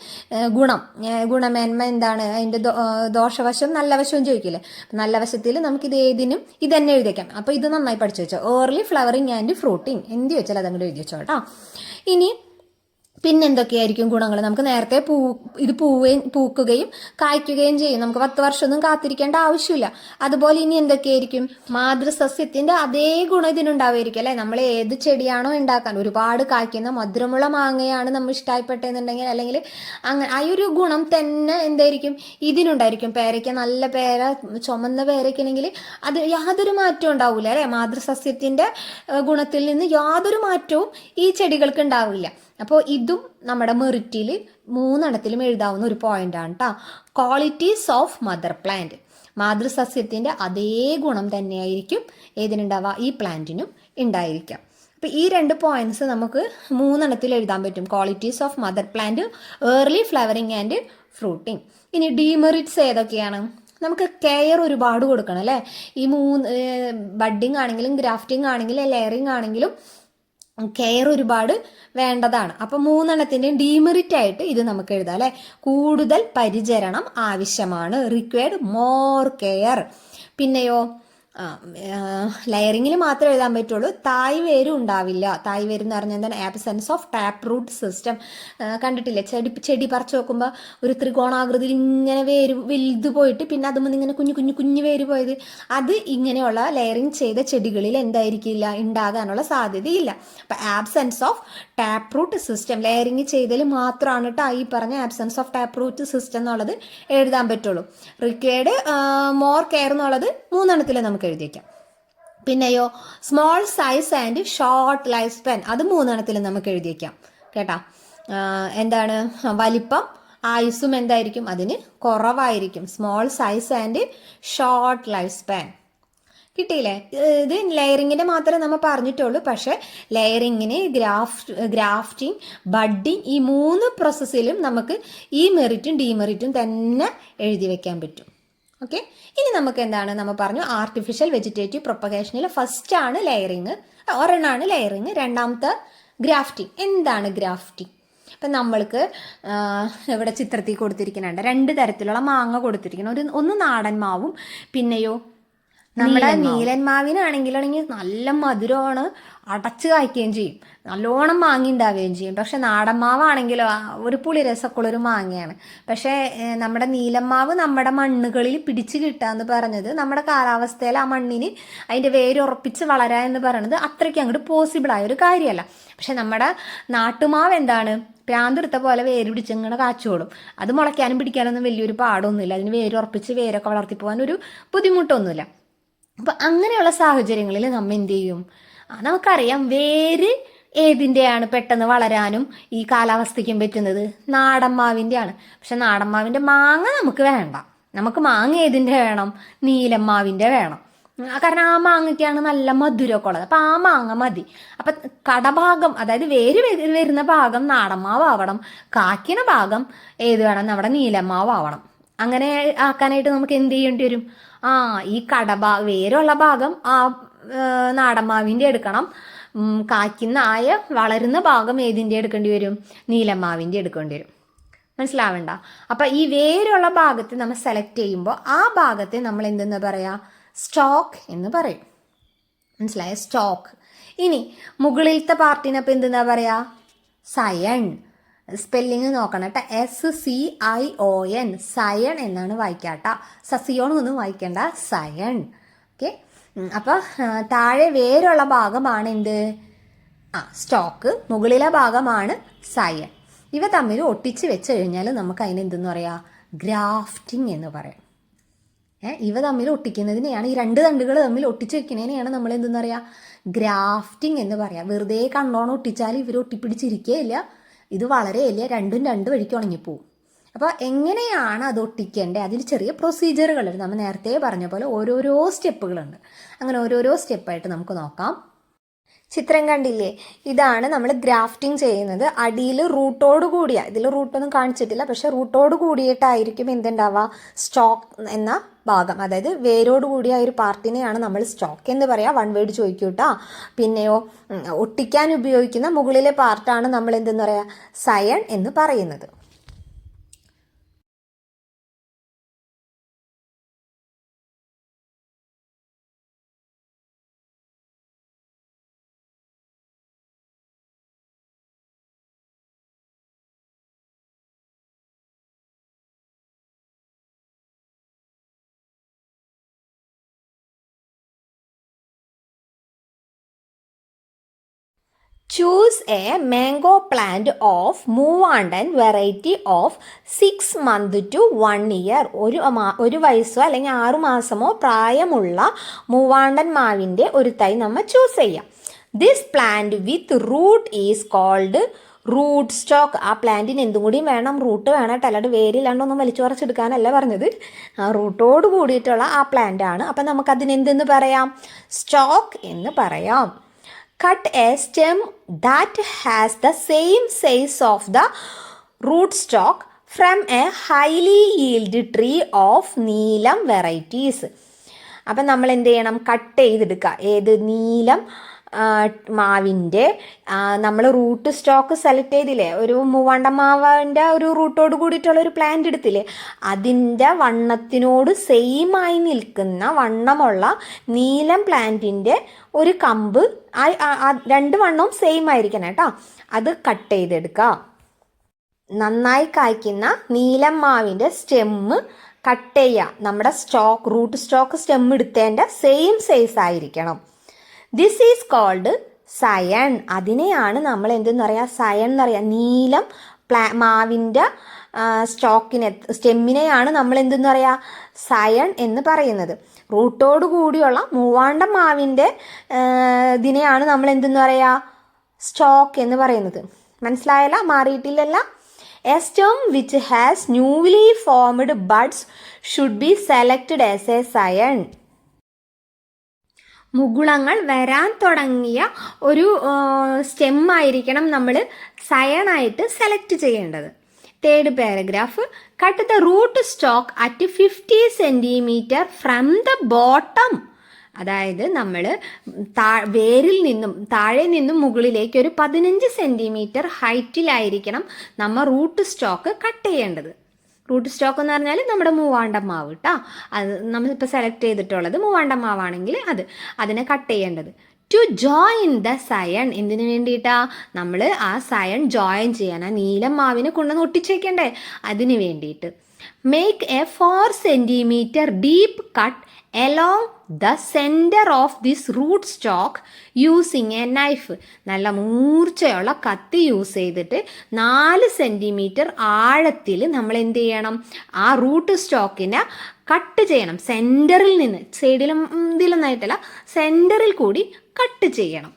ഗുണമേന്മ എന്താണ്, അതിൻ്റെ ദോഷവശം നല്ല വശവും ചോദിക്കില്ലേ. നല്ല വശത്തിൽ നമുക്ക് ഇത് ഏതിനും ഇത് തന്നെ എഴുതി വയ്ക്കാം. അപ്പോൾ ഇത് നന്നായി പഠിച്ചു വെച്ചോ. ഏർലി ഫ്ലവറിങ് ആൻഡ് ഫ്രൂട്ടിങ് എന്ത് വെച്ചാൽ അതങ്ങോട്ട് എഴുതി വെച്ചോ കേട്ടോ. ഇനി പിന്നെന്തൊക്കെയായിരിക്കും ഗുണങ്ങൾ? നമുക്ക് നേരത്തെ ഇത് പൂക്കുകയും കായ്ക്കുകയും ചെയ്യും. നമുക്ക് 10 വർഷമൊന്നും കാത്തിരിക്കേണ്ട ആവശ്യമില്ല. അതുപോലെ ഇനി എന്തൊക്കെയായിരിക്കും? മാതൃസസ്യത്തിന്റെ അതേ ഗുണം ഇതിനുണ്ടാവുമായിരിക്കും അല്ലെ. നമ്മൾ ഏത് ചെടിയാണോ ഉണ്ടാക്കാൻ ഒരുപാട് കായ്ക്കുന്ന മധുരമുള്ള മാങ്ങയാണ് നമ്മൾ ഇഷ്ടപ്പെട്ടെന്നുണ്ടെങ്കിൽ അല്ലെങ്കിൽ അങ്ങനെ ആ ഒരു ഗുണം തന്നെ എന്തായിരിക്കും ഇതിനുണ്ടായിരിക്കും. പേരയ്ക്ക നല്ല പേര, ചുമന്ന പേരയ്ക്കാണെങ്കിൽ അത് യാതൊരു മാറ്റവും ഉണ്ടാവില്ല അല്ലെ. മാതൃസസ്യത്തിന്റെ ഗുണത്തിൽ നിന്ന് യാതൊരു മാറ്റവും ഈ ചെടികൾക്ക് ഉണ്ടാവില്ല. അപ്പോൾ ഇതും നമ്മുടെ മെറിറ്റിൽ 3 എഴുതാവുന്ന ഒരു പോയിന്റാണ് കേട്ടോ. Qualities of mother plant. മാതൃസസ്യത്തിന്റെ അതേ ഗുണം തന്നെയായിരിക്കും ഏതിനുണ്ടാവുക, ഈ പ്ലാന്റിനും ഉണ്ടായിരിക്കാം. അപ്പോൾ ഈ 2 പോയിന്റ്സ് നമുക്ക് 3 എഴുതാൻ പറ്റും. Qualities of mother plant, early flowering and fruiting. ഇനി ഡീമെറിറ്റ്സ് ഏതൊക്കെയാണ്? നമുക്ക് കെയർ ഒരുപാട് കൊടുക്കണം അല്ലേ. ഈ ബഡ്ഡിങ് ആണെങ്കിലും ഗ്രാഫ്റ്റിംഗ് ആണെങ്കിലും ലെയറിംഗ് ആണെങ്കിലും കെയർ ഒരുപാട് വേണ്ടതാണ്. അപ്പം 3 ഡീമെറിറ്റ് ആയിട്ട് ഇത് നമുക്ക് എഴുതാം അല്ലെ. കൂടുതൽ പരിചരണം ആവശ്യമാണ്, റിക്വയർഡ് മോർ കെയർ. പിന്നെയോ ലെയറിങ്ങിൽ മാത്രമേ എഴുതാൻ പറ്റുള്ളൂ. തായ് വേരും ഉണ്ടാവില്ല. തായ് വേര് എന്ന് പറഞ്ഞാൽ എന്താണ്? Absence of tap root system. കണ്ടിട്ടില്ലേ ചെടി പറിച്ചു നോക്കുമ്പോൾ ഒരു ത്രികോണാകൃതിയിൽ ഇങ്ങനെ വേര് വലുത് പോയിട്ട് പിന്നെ അതുമ്പോൾ ഇങ്ങനെ കുഞ്ഞു വേര് പോയത്. അത് ഇങ്ങനെയുള്ള ലെയറിങ് ചെയ്ത ചെടികളിൽ എന്തായിരിക്കില്ല, ഉണ്ടാകാനുള്ള സാധ്യതയില്ല. അപ്പം absence of tap root system, layering ചെയ്തതിൽ മാത്രമാണ് കേട്ടോ ഈ പറഞ്ഞ absence of tap root system എന്നുള്ളത് എഴുതാൻ പറ്റുള്ളൂ. റിക്വയർഡ് മോർ കെയർ എന്നുള്ളത് 3 നമുക്ക് എഴുതിയേക്കാം. പിന്നെയോ small size and short life span, അത് 3 നമുക്ക് എഴുതിയേക്കാം കേട്ടാ. എന്താണ് വലിപ്പം, ആയുസ്സും എന്തായിരിക്കും അതിന് കുറവായിരിക്കും. Small size and short life span. കിട്ടിയില്ലേ? ഇത് ലെയറിങ്ങിന്റെ മാത്രമേ നമ്മൾ പറഞ്ഞിട്ടുള്ളൂ. പക്ഷെ ലെയറിങ്ങിന് ഗ്രാഫ്റ്റിംഗ്, ബഡ്ഡിങ് ഈ 3 പ്രോസസ്സിലും നമുക്ക് ഈ മെറിറ്റും ഡീമെറിറ്റും തന്നെ എഴുതി വെക്കാൻ പറ്റും. ഓക്കെ. ഇനി നമുക്ക് എന്താണ് നമ്മൾ പറഞ്ഞു, ആർട്ടിഫിഷ്യൽ വെജിറ്റേറ്റീവ് പ്രൊപ്പഗേഷനിൽ ഫസ്റ്റ് ആണ് ലെയറിങ്, ഒരെണ്ണമാണ് ലെയറിങ്, രണ്ടാമത്തെ ഗ്രാഫ്റ്റിംഗ്. എന്താണ് ഗ്രാഫ്റ്റിംഗ്? ഇപ്പം നമ്മൾക്ക് ഇവിടെ ചിത്രത്തിൽ കൊടുത്തിരിക്കുന്നുണ്ട് 2 തരത്തിലുള്ള മാങ്ങ കൊടുത്തിരിക്കുന്നു. ഒന്ന് നാടൻ മാവും പിന്നെയോ നമ്മുടെ നീലൻ മാവിനാണെങ്കിലാണെങ്കിൽ നല്ല മധുരമാണ്, അടച്ച് കായ്ക്കുകയും ചെയ്യും, നല്ലോണം മാങ്ങ ഉണ്ടാവുകയും ചെയ്യും. പക്ഷെ നാടൻ മാവാണെങ്കിലോ ഒരു പുളി രസമുള്ളൊരു മാങ്ങയാണ്. പക്ഷേ നമ്മുടെ നീലമാവ് നമ്മുടെ മണ്ണുകളിൽ പിടിച്ച് കിട്ടാന്ന് പറഞ്ഞത് നമ്മുടെ കാലാവസ്ഥയിൽ ആ മണ്ണിന് അതിൻ്റെ വേരുറപ്പിച്ച് വളരാ എന്ന് പറയുന്നത് അത്രയ്ക്ക് അങ്ങോട്ട് പോസിബിളായ ഒരു കാര്യമല്ല. പക്ഷെ നമ്മുടെ നാട്ടുമാവ് എന്താണ്, പ്രാന്തെടുത്ത പോലെ വേര് പിടിച്ച് ഇങ്ങനെ കാച്ചോളും. അത് മുളയ്ക്കാനും പിടിക്കാനൊന്നും വലിയൊരു പാടൊന്നുമില്ല. അതിന് വേരുറപ്പിച്ച് വേരൊക്കെ വളർത്തി പോകാനൊരു ബുദ്ധിമുട്ടൊന്നുമില്ല. അപ്പം അങ്ങനെയുള്ള സാഹചര്യങ്ങളിൽ നമ്മൾ എന്ത് ചെയ്യും? നമുക്കറിയാം വേര് ഏതിൻ്റെയാണ് പെട്ടെന്ന് വളരാനും ഈ കാലാവസ്ഥയ്ക്കും പറ്റുന്നത്? നാടൻ മാവിൻ്റെയാണ്. പക്ഷെ നാടൻ മാവിൻ്റെ മാങ്ങ നമുക്ക് വേണ്ട. നമുക്ക് മാങ്ങ ഏതിൻ്റെ വേണം? നീലൻ മാവിൻ്റെ വേണം. കാരണം ആ മാങ്ങയ്ക്കാണ് നല്ല മധുരമൊക്കെ ഉള്ളത്. അപ്പം ആ മാങ്ങ മതി. അപ്പം കടഭാഗം, അതായത് വേര് വരുന്ന ഭാഗം നാടന്മാവ് ആവണം, കായ്ക്കണ ഭാഗം ഏത് വേണം, നമ്മുടെ നീലമാവ് ആവണം. അങ്ങനെ ആക്കാനായിട്ട് നമുക്ക് എന്ത് ചെയ്യേണ്ടി വരും? ഈ വേരുള്ള ഭാഗം ആ നാടന്മാവിൻ്റെ എടുക്കണം, വളരുന്ന ഭാഗം ഏതിൻ്റെ എടുക്കേണ്ടി വരും? നീലമാവിൻ്റെ എടുക്കേണ്ടി വരും. മനസ്സിലാവണ്ട? അപ്പം ഈ വേരുള്ള ഭാഗത്ത് നമ്മൾ സെലക്ട് ചെയ്യുമ്പോൾ ആ ഭാഗത്തെ നമ്മൾ എന്തെന്ന് പറയാ? സ്റ്റോക്ക് എന്ന് പറയും. മനസ്സിലായ? സ്റ്റോക്ക്. ഇനി മുകളിലത്തെ പാർട്ടിനപ്പം എന്തെന്നാ പറയാ? സയൺ. സ്പെല്ലിങ് നോക്കണം കേട്ടോ. SCION, സയൺ എന്നാണ് വായിക്കാട്ട. സസിയോണൊന്നും വായിക്കേണ്ട, സയൺ. ഓക്കെ. അപ്പോൾ താഴെ വേരുള്ള ഭാഗമാണ് എന്ത്? സ്റ്റോക്ക്. മുകളിലെ ഭാഗമാണ് സയൺ. ഇവ തമ്മിൽ ഒട്ടിച്ച് വെച്ച് കഴിഞ്ഞാൽ നമുക്ക് അതിന് എന്തെന്ന് പറയാം? ഗ്രാഫ്റ്റിംഗ് എന്ന് പറയാം. ഇവ തമ്മിൽ ഒട്ടിക്കുന്നതിനെയാണ്, ഈ രണ്ട് തണ്ടുകൾ തമ്മിൽ ഒട്ടിച്ച് വെക്കുന്നതിനെയാണ് നമ്മൾ എന്തെന്ന് പറയാ? ഗ്രാഫ്റ്റിംഗ് എന്ന് പറയാം. വെറുതെ കണ്ണോണം ഒട്ടിച്ചാൽ ഇവർ ഒട്ടിപ്പിടിച്ചിരിക്കുകയില്ല, ഇത് വളരെയില്ല, രണ്ടും രണ്ട് വഴിക്ക് ഉണങ്ങിപ്പോവും. അപ്പോൾ എങ്ങനെയാണ് അത് ഒട്ടിക്കേണ്ടത്? അതിൽ ചെറിയ പ്രൊസീജിയറുകളുണ്ട്. നമ്മൾ നേരത്തെ പറഞ്ഞ പോലെ ഓരോരോ സ്റ്റെപ്പുകളുണ്ട്. അങ്ങനെ ഓരോരോ സ്റ്റെപ്പായിട്ട് നമുക്ക് നോക്കാം. ചിത്രം കണ്ടില്ലേ? ഇതാണ് നമ്മൾ ഗ്രാഫ്റ്റിംഗ് ചെയ്യുന്നത്. അടിയിൽ റൂട്ടോട് കൂടിയ, ഇതിൽ റൂട്ടൊന്നും കാണിച്ചിട്ടില്ല, പക്ഷെ റൂട്ടോട് കൂടിയിട്ടായിരിക്കും എന്തുണ്ടാവുക? സ്റ്റോക്ക് എന്ന ഭാഗം, അതായത് വേരോട് കൂടിയ ഒരു പാർട്ടിനെയാണ് നമ്മൾ സ്റ്റോക്ക് എന്ന് പറയാം. വൺ വേർഡ് ചോദിക്കൂട്ടാ. പിന്നെയോ ഒട്ടിക്കാൻ ഉപയോഗിക്കുന്ന മുകളിലെ പാർട്ടാണ് നമ്മൾ എന്തെന്ന് പറയാ? സയൺ എന്ന് പറയുന്നത്. Choose a mango plant of Moovandan variety of 6 months to 1 year. ഒരു വയസ്സോ അല്ലെങ്കിൽ 6 മാസമോ പ്രായമുള്ള മൂവാണ്ടൻ മാവിൻ്റെ ഒരു തൈ നമ്മൾ ചൂസ് ചെയ്യാം. This plant with root is called root stock. ആ പ്ലാന്റിന് എന്തും കൂടിയും വേണം, റൂട്ട് വേണം കേട്ടോ, അല്ലാണ്ട് വേരില്ലാണ്ടൊന്നും വലിച്ചു പറിച്ചെടുക്കാനല്ല പറഞ്ഞത്. ആ റൂട്ടോട് കൂടിയിട്ടുള്ള ആ പ്ലാന്റ് ആണ്. അപ്പം നമുക്കതിന് എന്തെന്ന് പറയാം? സ്റ്റോക്ക് എന്ന് പറയാം. Cut a stem that has the same size of the rootstock from a highly yielding tree of Neelam varieties. അപ്പം നമ്മൾ എന്ത് ചെയ്യണം? കട്ട് ചെയ്തെടുക്കുക. ഏത്? നീലം മാവിൻ്റെ നമ്മൾ റൂട്ട് സ്റ്റോക്ക് സെലക്ട് ചെയ്തില്ലേ? ഒരു മൂവാണ്ടൻ മാവിൻ്റെ ഒരു റൂട്ടോട് കൂടിയിട്ടുള്ള ഒരു പ്ലാന്റ് എടുത്തില്ലേ? അതിൻ്റെ വണ്ണത്തിനോട് സെയിമായി നിൽക്കുന്ന വണ്ണമുള്ള നീലം പ്ലാന്റിൻ്റെ ഒരു കമ്പ്, രണ്ട് വണ്ണവും സെയിം ആയിരിക്കണം കേട്ടോ, അത് കട്ട് ചെയ്തെടുക്കുക. നന്നായി കായ്ക്കുന്ന നീലം മാവിൻ്റെ സ്റ്റെമ്മ് കട്ട് ചെയ്യുക. നമ്മുടെ റൂട്ട് സ്റ്റോക്ക് സ്റ്റെം എടുത്തതിൻ്റെ സെയിം സൈസ് ആയിരിക്കണം. This is called scion. അതിനെയാണ് നമ്മൾ എന്തെന്ന് പറയുക? സയൺ എന്ന് പറയുക. നീലം മാവിൻ്റെ സ്റ്റെമ്മിനെയാണ് നമ്മൾ എന്തെന്ന് പറയുക? സയൺ എന്ന് പറയുന്നത്. റൂട്ടോട് കൂടിയുള്ള മൂവാണ്ടൻ മാവിൻ്റെ ഇതിനെയാണ് നമ്മൾ എന്തെന്ന് പറയുക? സ്റ്റോക്ക് എന്ന് പറയുന്നത്. മനസ്സിലായല്ല? മാറിയിട്ടില്ലല്ല? A stem which has newly formed buds should be selected as a scion. മുകുളങ്ങൾ വരാൻ തുടങ്ങിയ ഒരു സ്റ്റെമ്മായിരിക്കണം നമ്മൾ സയണായിട്ട് സെലക്ട് ചെയ്യേണ്ടത്. Third paragraph. Cut the root stock at 50 centimeter from the bottom. അതായത് നമ്മൾ വേരിൽ നിന്നും താഴെ നിന്നും മുകളിലേക്ക് ഒരു 15 centimeter ഹൈറ്റിലായിരിക്കണം നമ്മൾ റൂട്ട് സ്റ്റോക്ക് കട്ട് ചെയ്യേണ്ടത്. റൂട്ട് സ്റ്റോക്ക് എന്ന് പറഞ്ഞാൽ നമ്മുടെ മൂവാണ്ടൻ മാവ് കേട്ടോ. അത് നമ്മളിപ്പോൾ സെലക്ട് ചെയ്തിട്ടുള്ളത് മൂവാണ്ടൻ മാവാണെങ്കിൽ അതിനെ കട്ട് ചെയ്യേണ്ടത്. To join the scion. എന്തിനു വേണ്ടിയിട്ടാ? നമ്മൾ ആ സയൺ ജോയിൻ ചെയ്യാൻ, ആ നീലം മാവിനെ കൊണ്ടുവന്ന് ഒട്ടിച്ചേക്കണ്ടേ, അതിന് വേണ്ടിയിട്ട്. Make A 4 centimeter deep cut along the center of this root stock using a knife. നല്ല മൂർച്ചയുള്ള കത്തി യൂസ് ചെയ്തിട്ട് 4 centimeter ആഴത്തിൽ നമ്മൾ എന്ത് ചെയ്യണം? ആ റൂട്ട് സ്റ്റോക്കിനെ കട്ട് ചെയ്യണം. സെൻറ്ററിൽ നിന്ന്, സൈഡിലും ഇതിലൊന്നായിട്ടല്ല, സെൻറ്ററിൽ കൂടി കട്ട് ചെയ്യണം.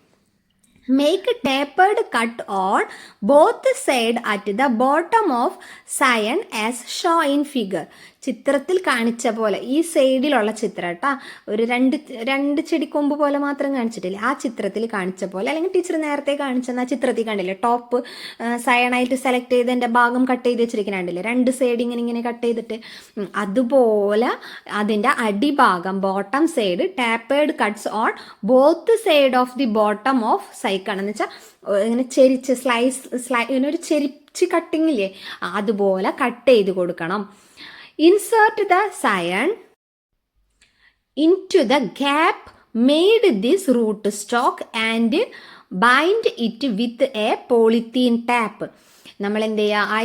Make a tapered cut on both sides at the bottom of scion as shown in figure. ചിത്രത്തിൽ കാണിച്ച പോലെ ഈ സൈഡിലുള്ള ചിത്രം കേട്ടാ, ഒരു രണ്ട് ചെടിക്കൊമ്പ് പോലെ മാത്രം കാണിച്ചിട്ടില്ല, ആ ചിത്രത്തിൽ കാണിച്ച പോലെ, അല്ലെങ്കിൽ ടീച്ചർ നേരത്തെ കാണിച്ചെന്ന ആ ചിത്രത്തിൽ കണ്ടില്ലേ, ടോപ്പ് സയണായിട്ട് സെലക്ട് ചെയ്ത് എൻ്റെ ഭാഗം കട്ട് ചെയ്ത് വെച്ചിരിക്കുന്നുണ്ടല്ലേ, രണ്ട് സൈഡ് ഇങ്ങനെ കട്ട് ചെയ്തിട്ട്, അതുപോലെ അതിൻ്റെ അടിഭാഗം bottom side tapered cuts on both side of the bottom of cycle എന്ന് വെച്ചാൽ ഇങ്ങനെ ചെരിച്ച് ഇങ്ങനെ ഒരു ചെരിച്ച് കട്ടിങ് ഇല്ലേ, അതുപോലെ കട്ട് ചെയ്ത് കൊടുക്കണം. Insert the cyan into the gap made this root stock and bind it with a polythene tap. നമ്മൾ എന്ത് ചെയ്യുക, ആ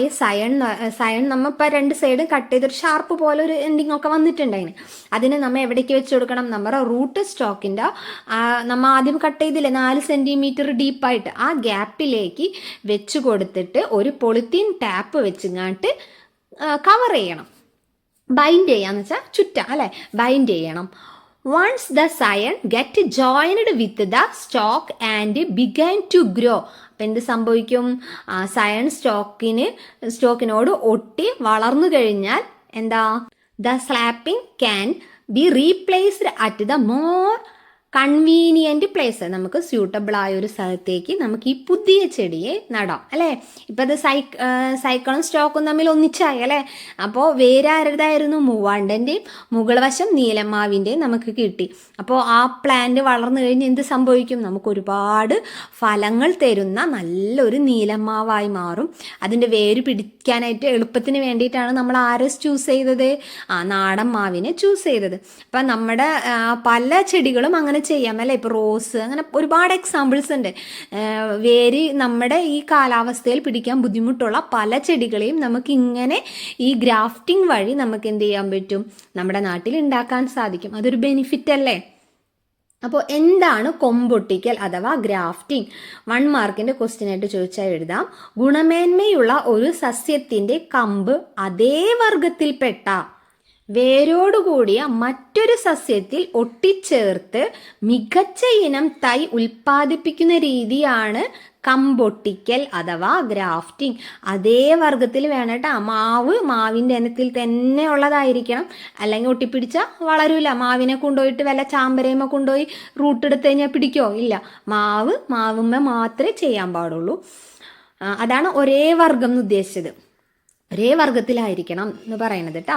സയൺ നമ്മൾ ഇപ്പോൾ രണ്ട് സൈഡും കട്ട് ചെയ്തൊരു ഷാർപ്പ് പോലെ ഒരു എൻഡിങ് ഒക്കെ വന്നിട്ടുണ്ടായിന്, അതിന് നമ്മൾ എവിടേക്ക് വെച്ച് കൊടുക്കണം, നമ്മുടെ റൂട്ട് സ്റ്റോക്കിൻ്റെ നമ്മൾ ആദ്യം കട്ട് ചെയ്തില്ലേ 4 സെൻറ്റിമീറ്റർ ഡീപ്പായിട്ട്, ആ ഗ്യാപ്പിലേക്ക് വെച്ച് കൊടുത്തിട്ട് ഒരു പൊളിത്തീൻ ടാപ്പ് വെച്ചിങ്ങാട്ട് കവർ ചെയ്യണം. ബൈൻഡ് ചെയ്യാന്ന് വെച്ചാൽ ചുറ്റാം അല്ലെ, ബൈൻഡ് ചെയ്യണം. Once the scion get joined with the stock and begin to grow. അപ്പം എന്ത് സംഭവിക്കും, സയൺ സ്റ്റോക്കിനോട് ഒട്ടി വളർന്നു കഴിഞ്ഞാൽ എന്താ, the slapping can be replaced at the more convenient place. നമുക്ക് സ്യൂട്ടബിൾ ആയ ഒരു സ്ഥലത്തേക്ക് നമുക്ക് ഈ പുതിയ ചെടിയെ നടാം അല്ലേ. ഇപ്പം അത് സൈക്കിളും സ്റ്റോക്കും തമ്മിൽ ഒന്നിച്ചായി അല്ലേ. അപ്പോൾ വേരാരുതായിരുന്നു, മൂവാണ്ടൻ്റെയും മുകൾ വശം നീലമാവിൻ്റെയും നമുക്ക് കിട്ടി. അപ്പോൾ ആ പ്ലാന്റ് വളർന്നു കഴിഞ്ഞ് എന്ത് സംഭവിക്കും, നമുക്ക് ഒരുപാട് ഫലങ്ങൾ തരുന്ന നല്ലൊരു നീലമാവായി മാറും. അതിൻ്റെ വേര് പിടിക്കാനായിട്ട് എളുപ്പത്തിന് വേണ്ടിയിട്ടാണ് നമ്മൾ ആരെ ചൂസ് ചെയ്തത്, നാടൻ മാവിനെ ചൂസ് ചെയ്തത്. അപ്പം നമ്മുടെ പല ചെടികളും അങ്ങനെ ചെയ്യാം അല്ലേ. ഇപ്പോൾ റോസ്, അങ്ങനെ ഒരുപാട് എക്സാമ്പിൾസ് ഉണ്ട്. വേര് നമ്മുടെ ഈ കാലാവസ്ഥയിൽ പിടിക്കാൻ ബുദ്ധിമുട്ടുള്ള പല ചെടികളെയും നമുക്ക് ഇങ്ങനെ ഈ ഗ്രാഫ്റ്റിംഗ് വഴി നമുക്ക് എന്ത് ചെയ്യാൻ പറ്റും, നമ്മുടെ നാട്ടിൽ ഉണ്ടാക്കാൻ സാധിക്കും. അതൊരു ബെനിഫിറ്റ് അല്ലേ. അപ്പോൾ എന്താണ് കൊമ്പൊട്ടിക്കൽ അഥവാ ഗ്രാഫ്റ്റിംഗ്? 1 മാർക്കിൻ്റെ ക്വസ്റ്റ്യനായിട്ട് ചോദിച്ചാൽ എഴുതാം, ഗുണമേന്മയുള്ള ഒരു സസ്യത്തിൻ്റെ കമ്പ് അതേ വർഗത്തിൽപ്പെട്ട വേരോടുകൂടിയ മറ്റൊരു സസ്യത്തിൽ ഒട്ടിച്ചേർത്ത് മികച്ച ഇനം തൈ ഉൽപ്പാദിപ്പിക്കുന്ന രീതിയാണ് കമ്പൊട്ടിക്കൽ അഥവാ ഗ്രാഫ്റ്റിംഗ്. അതേ വർഗത്തിൽ വേണം കേട്ടോ. മാവിൻ്റെ ഇനത്തിൽ തന്നെ ഉള്ളതായിരിക്കണം, അല്ലെങ്കിൽ ഒട്ടിപ്പിടിച്ചാൽ വളരൂല. മാവിനെ കൊണ്ടുപോയിട്ട് വല്ല ചാമ്പരയുമ കൊണ്ടുപോയി റൂട്ട് എടുത്ത് കഴിഞ്ഞാൽ പിടിക്കോ? ഇല്ല. മാവുമ്മ മാത്രമേ ചെയ്യാൻ പാടുള്ളൂ. അതാണ് ഒരേ വർഗം എന്ന് ഉദ്ദേശിച്ചത്. ഒരേ വർഗത്തിലായിരിക്കണം എന്ന് പറയുന്നത് കേട്ടോ.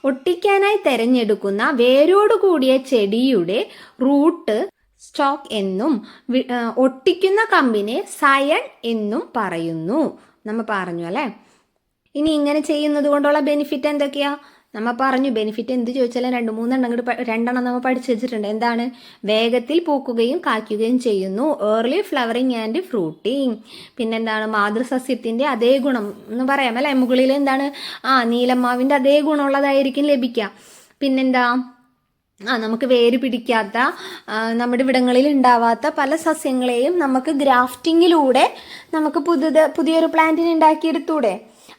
ഒട്ടിക്കാനായി തിരഞ്ഞെടുക്കുന്ന വേരോടുകൂടിയ ചെടിയുടെ റൂട്ട് സ്റ്റോക്ക് എന്നും ഒട്ടിക്കുന്ന കമ്പിനെ സയൺ എന്നും പറയുന്നു. നമ്മൾ പറഞ്ഞു അല്ലേ. ഇനി ഇങ്ങനെ ചെയ്യുന്നത് കൊണ്ടുള്ള ബെനിഫിറ്റ് എന്തൊക്കെയാ? നമ്മൾ പറഞ്ഞു ബെനിഫിറ്റ് എന്ത് ചോദിച്ചാലും 2-3 നമ്മൾ പഠിച്ചു വെച്ചിട്ടുണ്ട്. എന്താണ്? വേഗത്തിൽ പൂക്കുകയും കായ്ക്കുകയും ചെയ്യുന്നു, ഏർലി ഫ്ലവറിങ് ആൻഡ് ഫ്രൂട്ടിങ്. പിന്നെന്താണ്? മാതൃസസ്യത്തിൻ്റെ അതേ ഗുണം എന്ന് പറയാം അല്ലേ. മുകളിൽ എന്താണ്? നീലമാവിൻ്റെ അതേ ഗുണമുള്ളതായിരിക്കും ലഭിക്കുക. പിന്നെന്താ? നമുക്ക് വേര് പിടിക്കാത്ത, നമ്മുടെ ഇവിടങ്ങളിൽ ഉണ്ടാവാത്ത പല സസ്യങ്ങളെയും നമുക്ക് ഗ്രാഫ്റ്റിങ്ങിലൂടെ നമുക്ക് പുതിയൊരു പ്ലാന്റിന് ഉണ്ടാക്കിയെടുത്തൂടെ?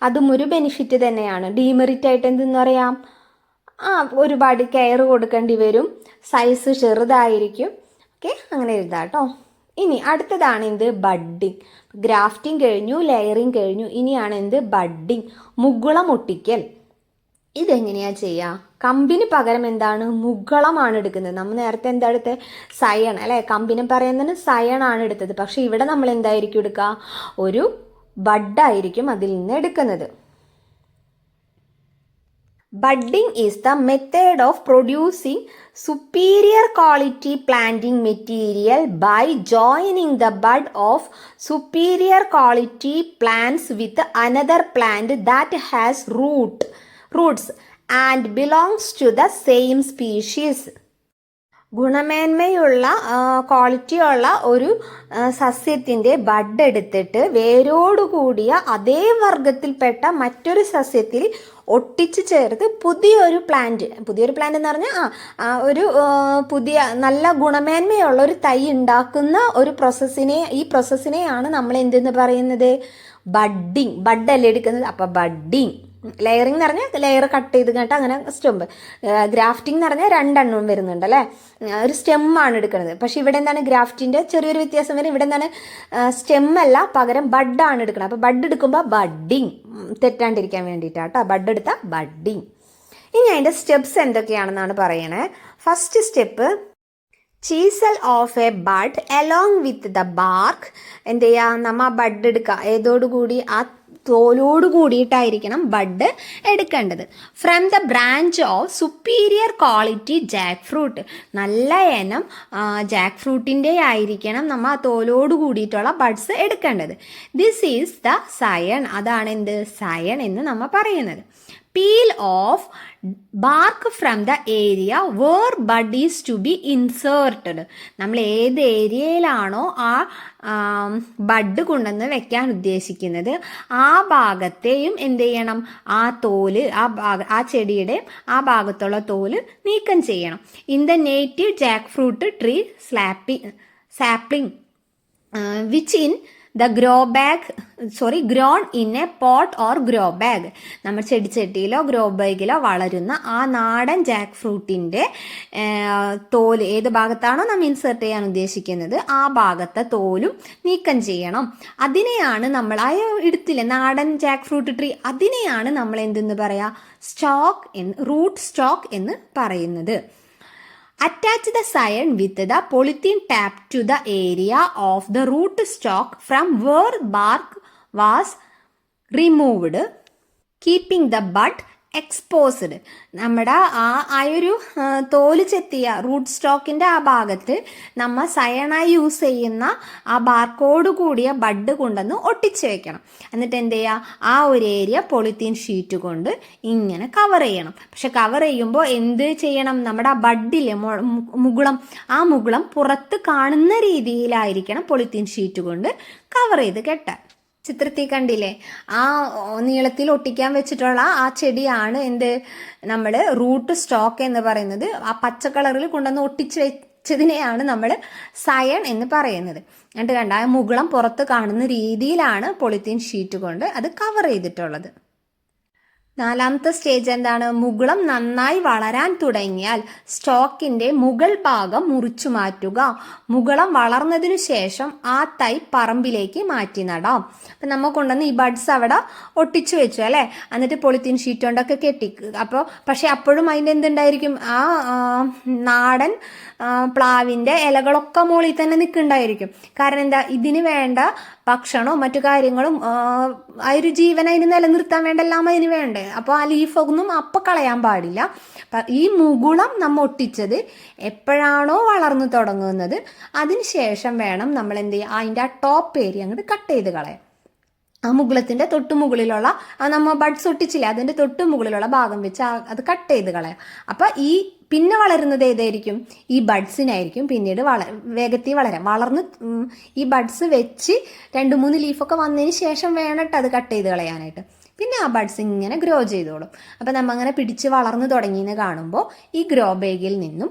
അതും ഒരു ബെനിഫിറ്റ് തന്നെയാണ്. ഡീമെറിറ്റ് ആയിട്ട് എന്തെന്ന് പറയാം, ഒരുപാട് കെയർ കൊടുക്കേണ്ടി വരും, സൈസ് ചെറുതായിരിക്കും. ഓക്കെ, അങ്ങനെ എഴുതാം കേട്ടോ. ഇനി അടുത്തതാണ് എന്ത്? ബഡ്ഡിങ്. ഗ്രാഫ്റ്റിംഗ് കഴിഞ്ഞു, ലെയറിങ് കഴിഞ്ഞു. ഇനിയാണ് എന്ത്? ബഡ്ഡിങ്, മുകുളം ഒട്ടിക്കൽ. ഇതെങ്ങനെയാ ചെയ്യുക? കമ്പിന് പകരം എന്താണ്? മുകളമാണ് എടുക്കുന്നത്. നമ്മൾ നേരത്തെ എന്താ എടുത്തത്? സയൺ അല്ലേ. കമ്പിന് പറയുന്നതിന് സയൺ ആണ് എടുത്തത്. പക്ഷെ ഇവിടെ നമ്മൾ എന്തായിരിക്കും എടുക്കുക? ഒരു ബഡായിരിക്കും അതിൽ നിന്ന് എടുക്കുന്നത്. Budding is the method of producing superior quality planting material by joining the bud of superior quality plants with another plant that has roots and belongs to the same species. ഗുണമേന്മയുള്ള ക്വാളിറ്റിയുള്ള ഒരു സസ്യത്തിൻ്റെ ബഡ് എടുത്തിട്ട് വേരോടുകൂടിയ അതേ വർഗത്തിൽപ്പെട്ട മറ്റൊരു സസ്യത്തിൽ ഒട്ടിച്ച് ചേർത്ത് പുതിയൊരു plant എന്ന് പറഞ്ഞാൽ ഒരു പുതിയ നല്ല ഗുണമേന്മയുള്ള ഒരു തൈ ഉണ്ടാക്കുന്ന ഒരു ഈ പ്രോസസ്സിനെയാണ് നമ്മൾ എന്തെന്ന് പറയുന്നത്? ബഡ്ഡിങ്. ബഡല്ലേ എടുക്കുന്നത്. അപ്പോൾ ബഡ്ഡിങ്. ലെയറിംഗ് എന്ന് പറഞ്ഞാൽ ലെയർ കട്ട് ചെയ്ത് കേട്ടോ അങ്ങനെ സ്റ്റെമ്പ്. ഗ്രാഫ്റ്റിംഗ് എന്ന് പറഞ്ഞാൽ 2 എണ്ണം വരുന്നുണ്ട് അല്ലേ. ഒരു സ്റ്റെമ്മാണ് എടുക്കുന്നത്. പക്ഷെ ഇവിടെ എന്താണ്? ഗ്രാഫ്റ്റിൻ്റെ ചെറിയൊരു വ്യത്യാസം വരും. ഇവിടെ എന്താണ്? സ്റ്റെമ്മല്ല, പകരം ബഡാണ് എടുക്കുന്നത്. അപ്പോൾ ബഡ് എടുക്കുമ്പോൾ ബഡ്ഡിങ്, തെറ്റാണ്ടിരിക്കാൻ വേണ്ടിയിട്ടാട്ടോ. ബഡ് എടുത്താൽ ബഡ്ഡിങ്. ഇനി അതിൻ്റെ സ്റ്റെപ്സ് എന്തൊക്കെയാണെന്നാണ് പറയണേ. First step, chisel off a bud along with the bark. എന്ത് ചെയ്യുക, നമ്മൾ ആ ബഡ് എടുക്കുക, ഏതോടുകൂടി ആ തോലോട് കൂടിയിട്ടായിരിക്കണം ബഡ് എടുക്കേണ്ടത്. From the branch of superior quality jack fruit. നല്ല ഇനം ജാക്ക് ഫ്രൂട്ടിൻ്റെ ആയിരിക്കണം നമ്മൾ ആ തോലോട് കൂടിയിട്ടുള്ള ബഡ്സ് എടുക്കേണ്ടത്. This is the scion. അതാണ് എന്ത്, സയൺ എന്ന് നമ്മൾ പറയുന്നത്. Peel off bark from the area where bud is to be inserted. നമ്മൾ ഏത് ഏരിയയിലാണോ ആ ബഡ് കൊണ്ടുവന്ന് വെക്കാൻ ഉദ്ദേശിക്കുന്നത് ആ ഭാഗത്തെയും എന്ത് ചെയ്യണം, ആ തോല് ആ ചെടിയുടെ ആ ഭാഗത്തുള്ള തോല് നീക്കം ചെയ്യണം. In the native Jack fruit tree sapling which in the grown in A pot or grow bag. നമ്മൾ ചെടിച്ചട്ടിയിലോ ഗ്രോ ബാഗിലോ വളരുന്ന ആ നാടൻ ജാക്ക് ഫ്രൂട്ടിൻ്റെ തോല് ഏത് ഭാഗത്താണോ നമ്മൾ ഇൻസേർട്ട് ചെയ്യാൻ ഉദ്ദേശിക്കുന്നത് ആ ഭാഗത്തെ തോലും നീക്കം ചെയ്യണം. അതിനെയാണ് നമ്മൾ ആ എടുത്തില്ലേ നാടൻ ജാക്ക് ഫ്രൂട്ട് ട്രീ, അതിനെയാണ് നമ്മൾ എന്തെന്ന് പറയുക, റൂട്ട് സ്റ്റോക്ക് എന്ന് പറയുന്നത്. Attach the scion with the polythene tap to the area of the root stock from where bark was removed, keeping the bud exposed. നമ്മുടെ ആ ഒരു തോല് ചെത്തിയ റൂട്ട് സ്റ്റോക്കിൻ്റെ ആ ഭാഗത്ത് നമ്മൾ സയണായി യൂസ് ചെയ്യുന്ന ആ ബാർക്കോട് കൂടിയ ബഡ് കൊണ്ടുവന്ന് ഒട്ടിച്ച് വെക്കണം. എന്നിട്ട് എന്ത് ചെയ്യുക, ആ ഒരു ഏരിയ പോളിത്തീൻ ഷീറ്റ് കൊണ്ട് ഇങ്ങനെ കവർ ചെയ്യണം. പക്ഷെ കവർ ചെയ്യുമ്പോൾ എന്ത് ചെയ്യണം, നമ്മുടെ ആ ബഡിലെ ആ മുകുളം പുറത്ത് കാണുന്ന രീതിയിലായിരിക്കണം പോളിത്തീൻ ഷീറ്റ് കൊണ്ട് കവർ ചെയ്ത് കെട്ടാൻ. ചിത്രത്തിൽ കണ്ടില്ലേ, ആ നീളത്തിൽ ഒട്ടിക്കാൻ വെച്ചിട്ടുള്ള ആ ചെടിയാണ് എന്ത്, നമ്മൾ റൂട്ട് സ്റ്റോക്ക് എന്ന് പറയുന്നത്. ആ പച്ച കളറിൽ കൊണ്ടുവന്ന് ഒട്ടിച്ച് വെച്ചതിനെയാണ് നമ്മൾ സയൺ എന്ന് പറയുന്നത്. എന്നിട്ട് കണ്ട ആ മുകുളം പുറത്ത് കാണുന്ന രീതിയിലാണ് പോളിത്തീൻ ഷീറ്റ് കൊണ്ട് അത് കവർ ചെയ്തിട്ടുള്ളത്. നാലാമത്തെ സ്റ്റേജ് എന്താണ്, മുകുളം നന്നായി വളരാൻ തുടങ്ങിയാൽ സ്റ്റോക്കിൻ്റെ മുകൾ ഭാഗം മുറിച്ചു മാറ്റുക. മുകുളം വളർന്നതിനു ശേഷം ആ തൈ പറമ്പിലേക്ക് മാറ്റി നടാം. അപ്പം നമ്മൾ കൊണ്ടുവന്ന് ഈ ബഡ്സ് അവിടെ ഒട്ടിച്ചു വെച്ചു അല്ലേ, എന്നിട്ട് പോളിത്തീൻ ഷീറ്റ് കൊണ്ടൊക്കെ കെട്ടിക്കുക. അപ്പോൾ പക്ഷെ അപ്പോഴും അതിൻ്റെ എന്തുണ്ടായിരിക്കും, ആ നാടൻ പ്ലാവിൻ്റെ ഇലകളൊക്കെ മുകളിൽ തന്നെ നിൽക്കുന്നുണ്ടായിരിക്കും. കാരണം എന്താ, ഇതിന് വേണ്ട ഭക്ഷണവും മറ്റു കാര്യങ്ങളും ആ ഒരു ജീവൻ അതിന് നിലനിർത്താൻ വേണ്ട എല്ലാം അതിന് വേണ്ടേ. അപ്പോൾ ആ ലീഫൊന്നും അപ്പം കളയാൻ പാടില്ല. ഈ മുകുളം നമ്മൾ ഒട്ടിച്ചത് എപ്പോഴാണോ വളർന്നു തുടങ്ങുന്നത് അതിന് ശേഷം വേണം നമ്മൾ എന്ത് ചെയ്യുക, അതിൻ്റെ ആ ടോപ്പ് ഏരിയ അങ്ങോട്ട് കട്ട് ചെയ്ത് കളയാം. ആ മുകുളത്തിൻ്റെ തൊട്ട് മുകളിലുള്ള നമ്മൾ ബഡ്സ് ഒട്ടിച്ചില്ലേ അതിൻ്റെ തൊട്ട് മുകളിലുള്ള ഭാഗം വെച്ച് അത് കട്ട് ചെയ്ത് കളയാം. അപ്പം പിന്നെ വളരുന്നത് ഏതായിരിക്കും, ഈ ബഡ്സിനായിരിക്കും പിന്നീട് വേഗത്തിൽ വളർന്ന് ഈ ബഡ്സ് വെച്ച് 2-3 ലീഫൊക്കെ വന്നതിന് ശേഷം വേണം അത് കട്ട് ചെയ്ത് കളയാനായിട്ട്. പിന്നെ ആ ബഡ്സ് ഇങ്ങനെ ഗ്രോ ചെയ്തോളും. അപ്പം നമ്മൾ അങ്ങനെ പിടിച്ച് വളർന്നു തുടങ്ങിയെന്ന് കാണുമ്പോൾ ഈ ഗ്രോ ബാഗിൽ നിന്നും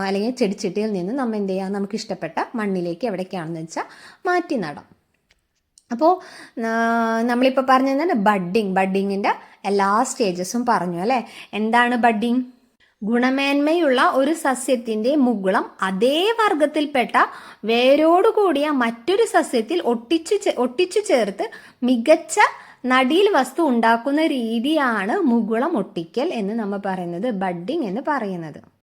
അല്ലെങ്കിൽ ചെടിച്ചട്ടിയിൽ നിന്നും നമ്മൾ എന്ത് ചെയ്യുക, നമുക്ക് ഇഷ്ടപ്പെട്ട മണ്ണിലേക്ക് എവിടേക്കാണെന്ന് വെച്ചാൽ മാറ്റി നടാം. അപ്പോൾ നമ്മളിപ്പോൾ പറഞ്ഞത് ബഡ്ഡിങ്ങിൻ്റെ എല്ലാ സ്റ്റേജസും പറഞ്ഞു അല്ലേ. എന്താണ് ബഡ്ഡിങ്? ഗുണമേന്മയുള്ള ഒരു സസ്യത്തിൻ്റെ മുകുളം അതേ വർഗത്തിൽപ്പെട്ട വേരോടുകൂടിയ മറ്റൊരു സസ്യത്തിൽ ഒട്ടിച്ചു ചേർത്ത് മികച്ച നടീൽ വസ്തു ഉണ്ടാക്കുന്ന രീതിയാണ് മുകുളം ഒട്ടിക്കൽ എന്ന് നമ്മൾ പറയുന്നത്, ബഡ്ഡിങ് എന്ന് പറയുന്നത്.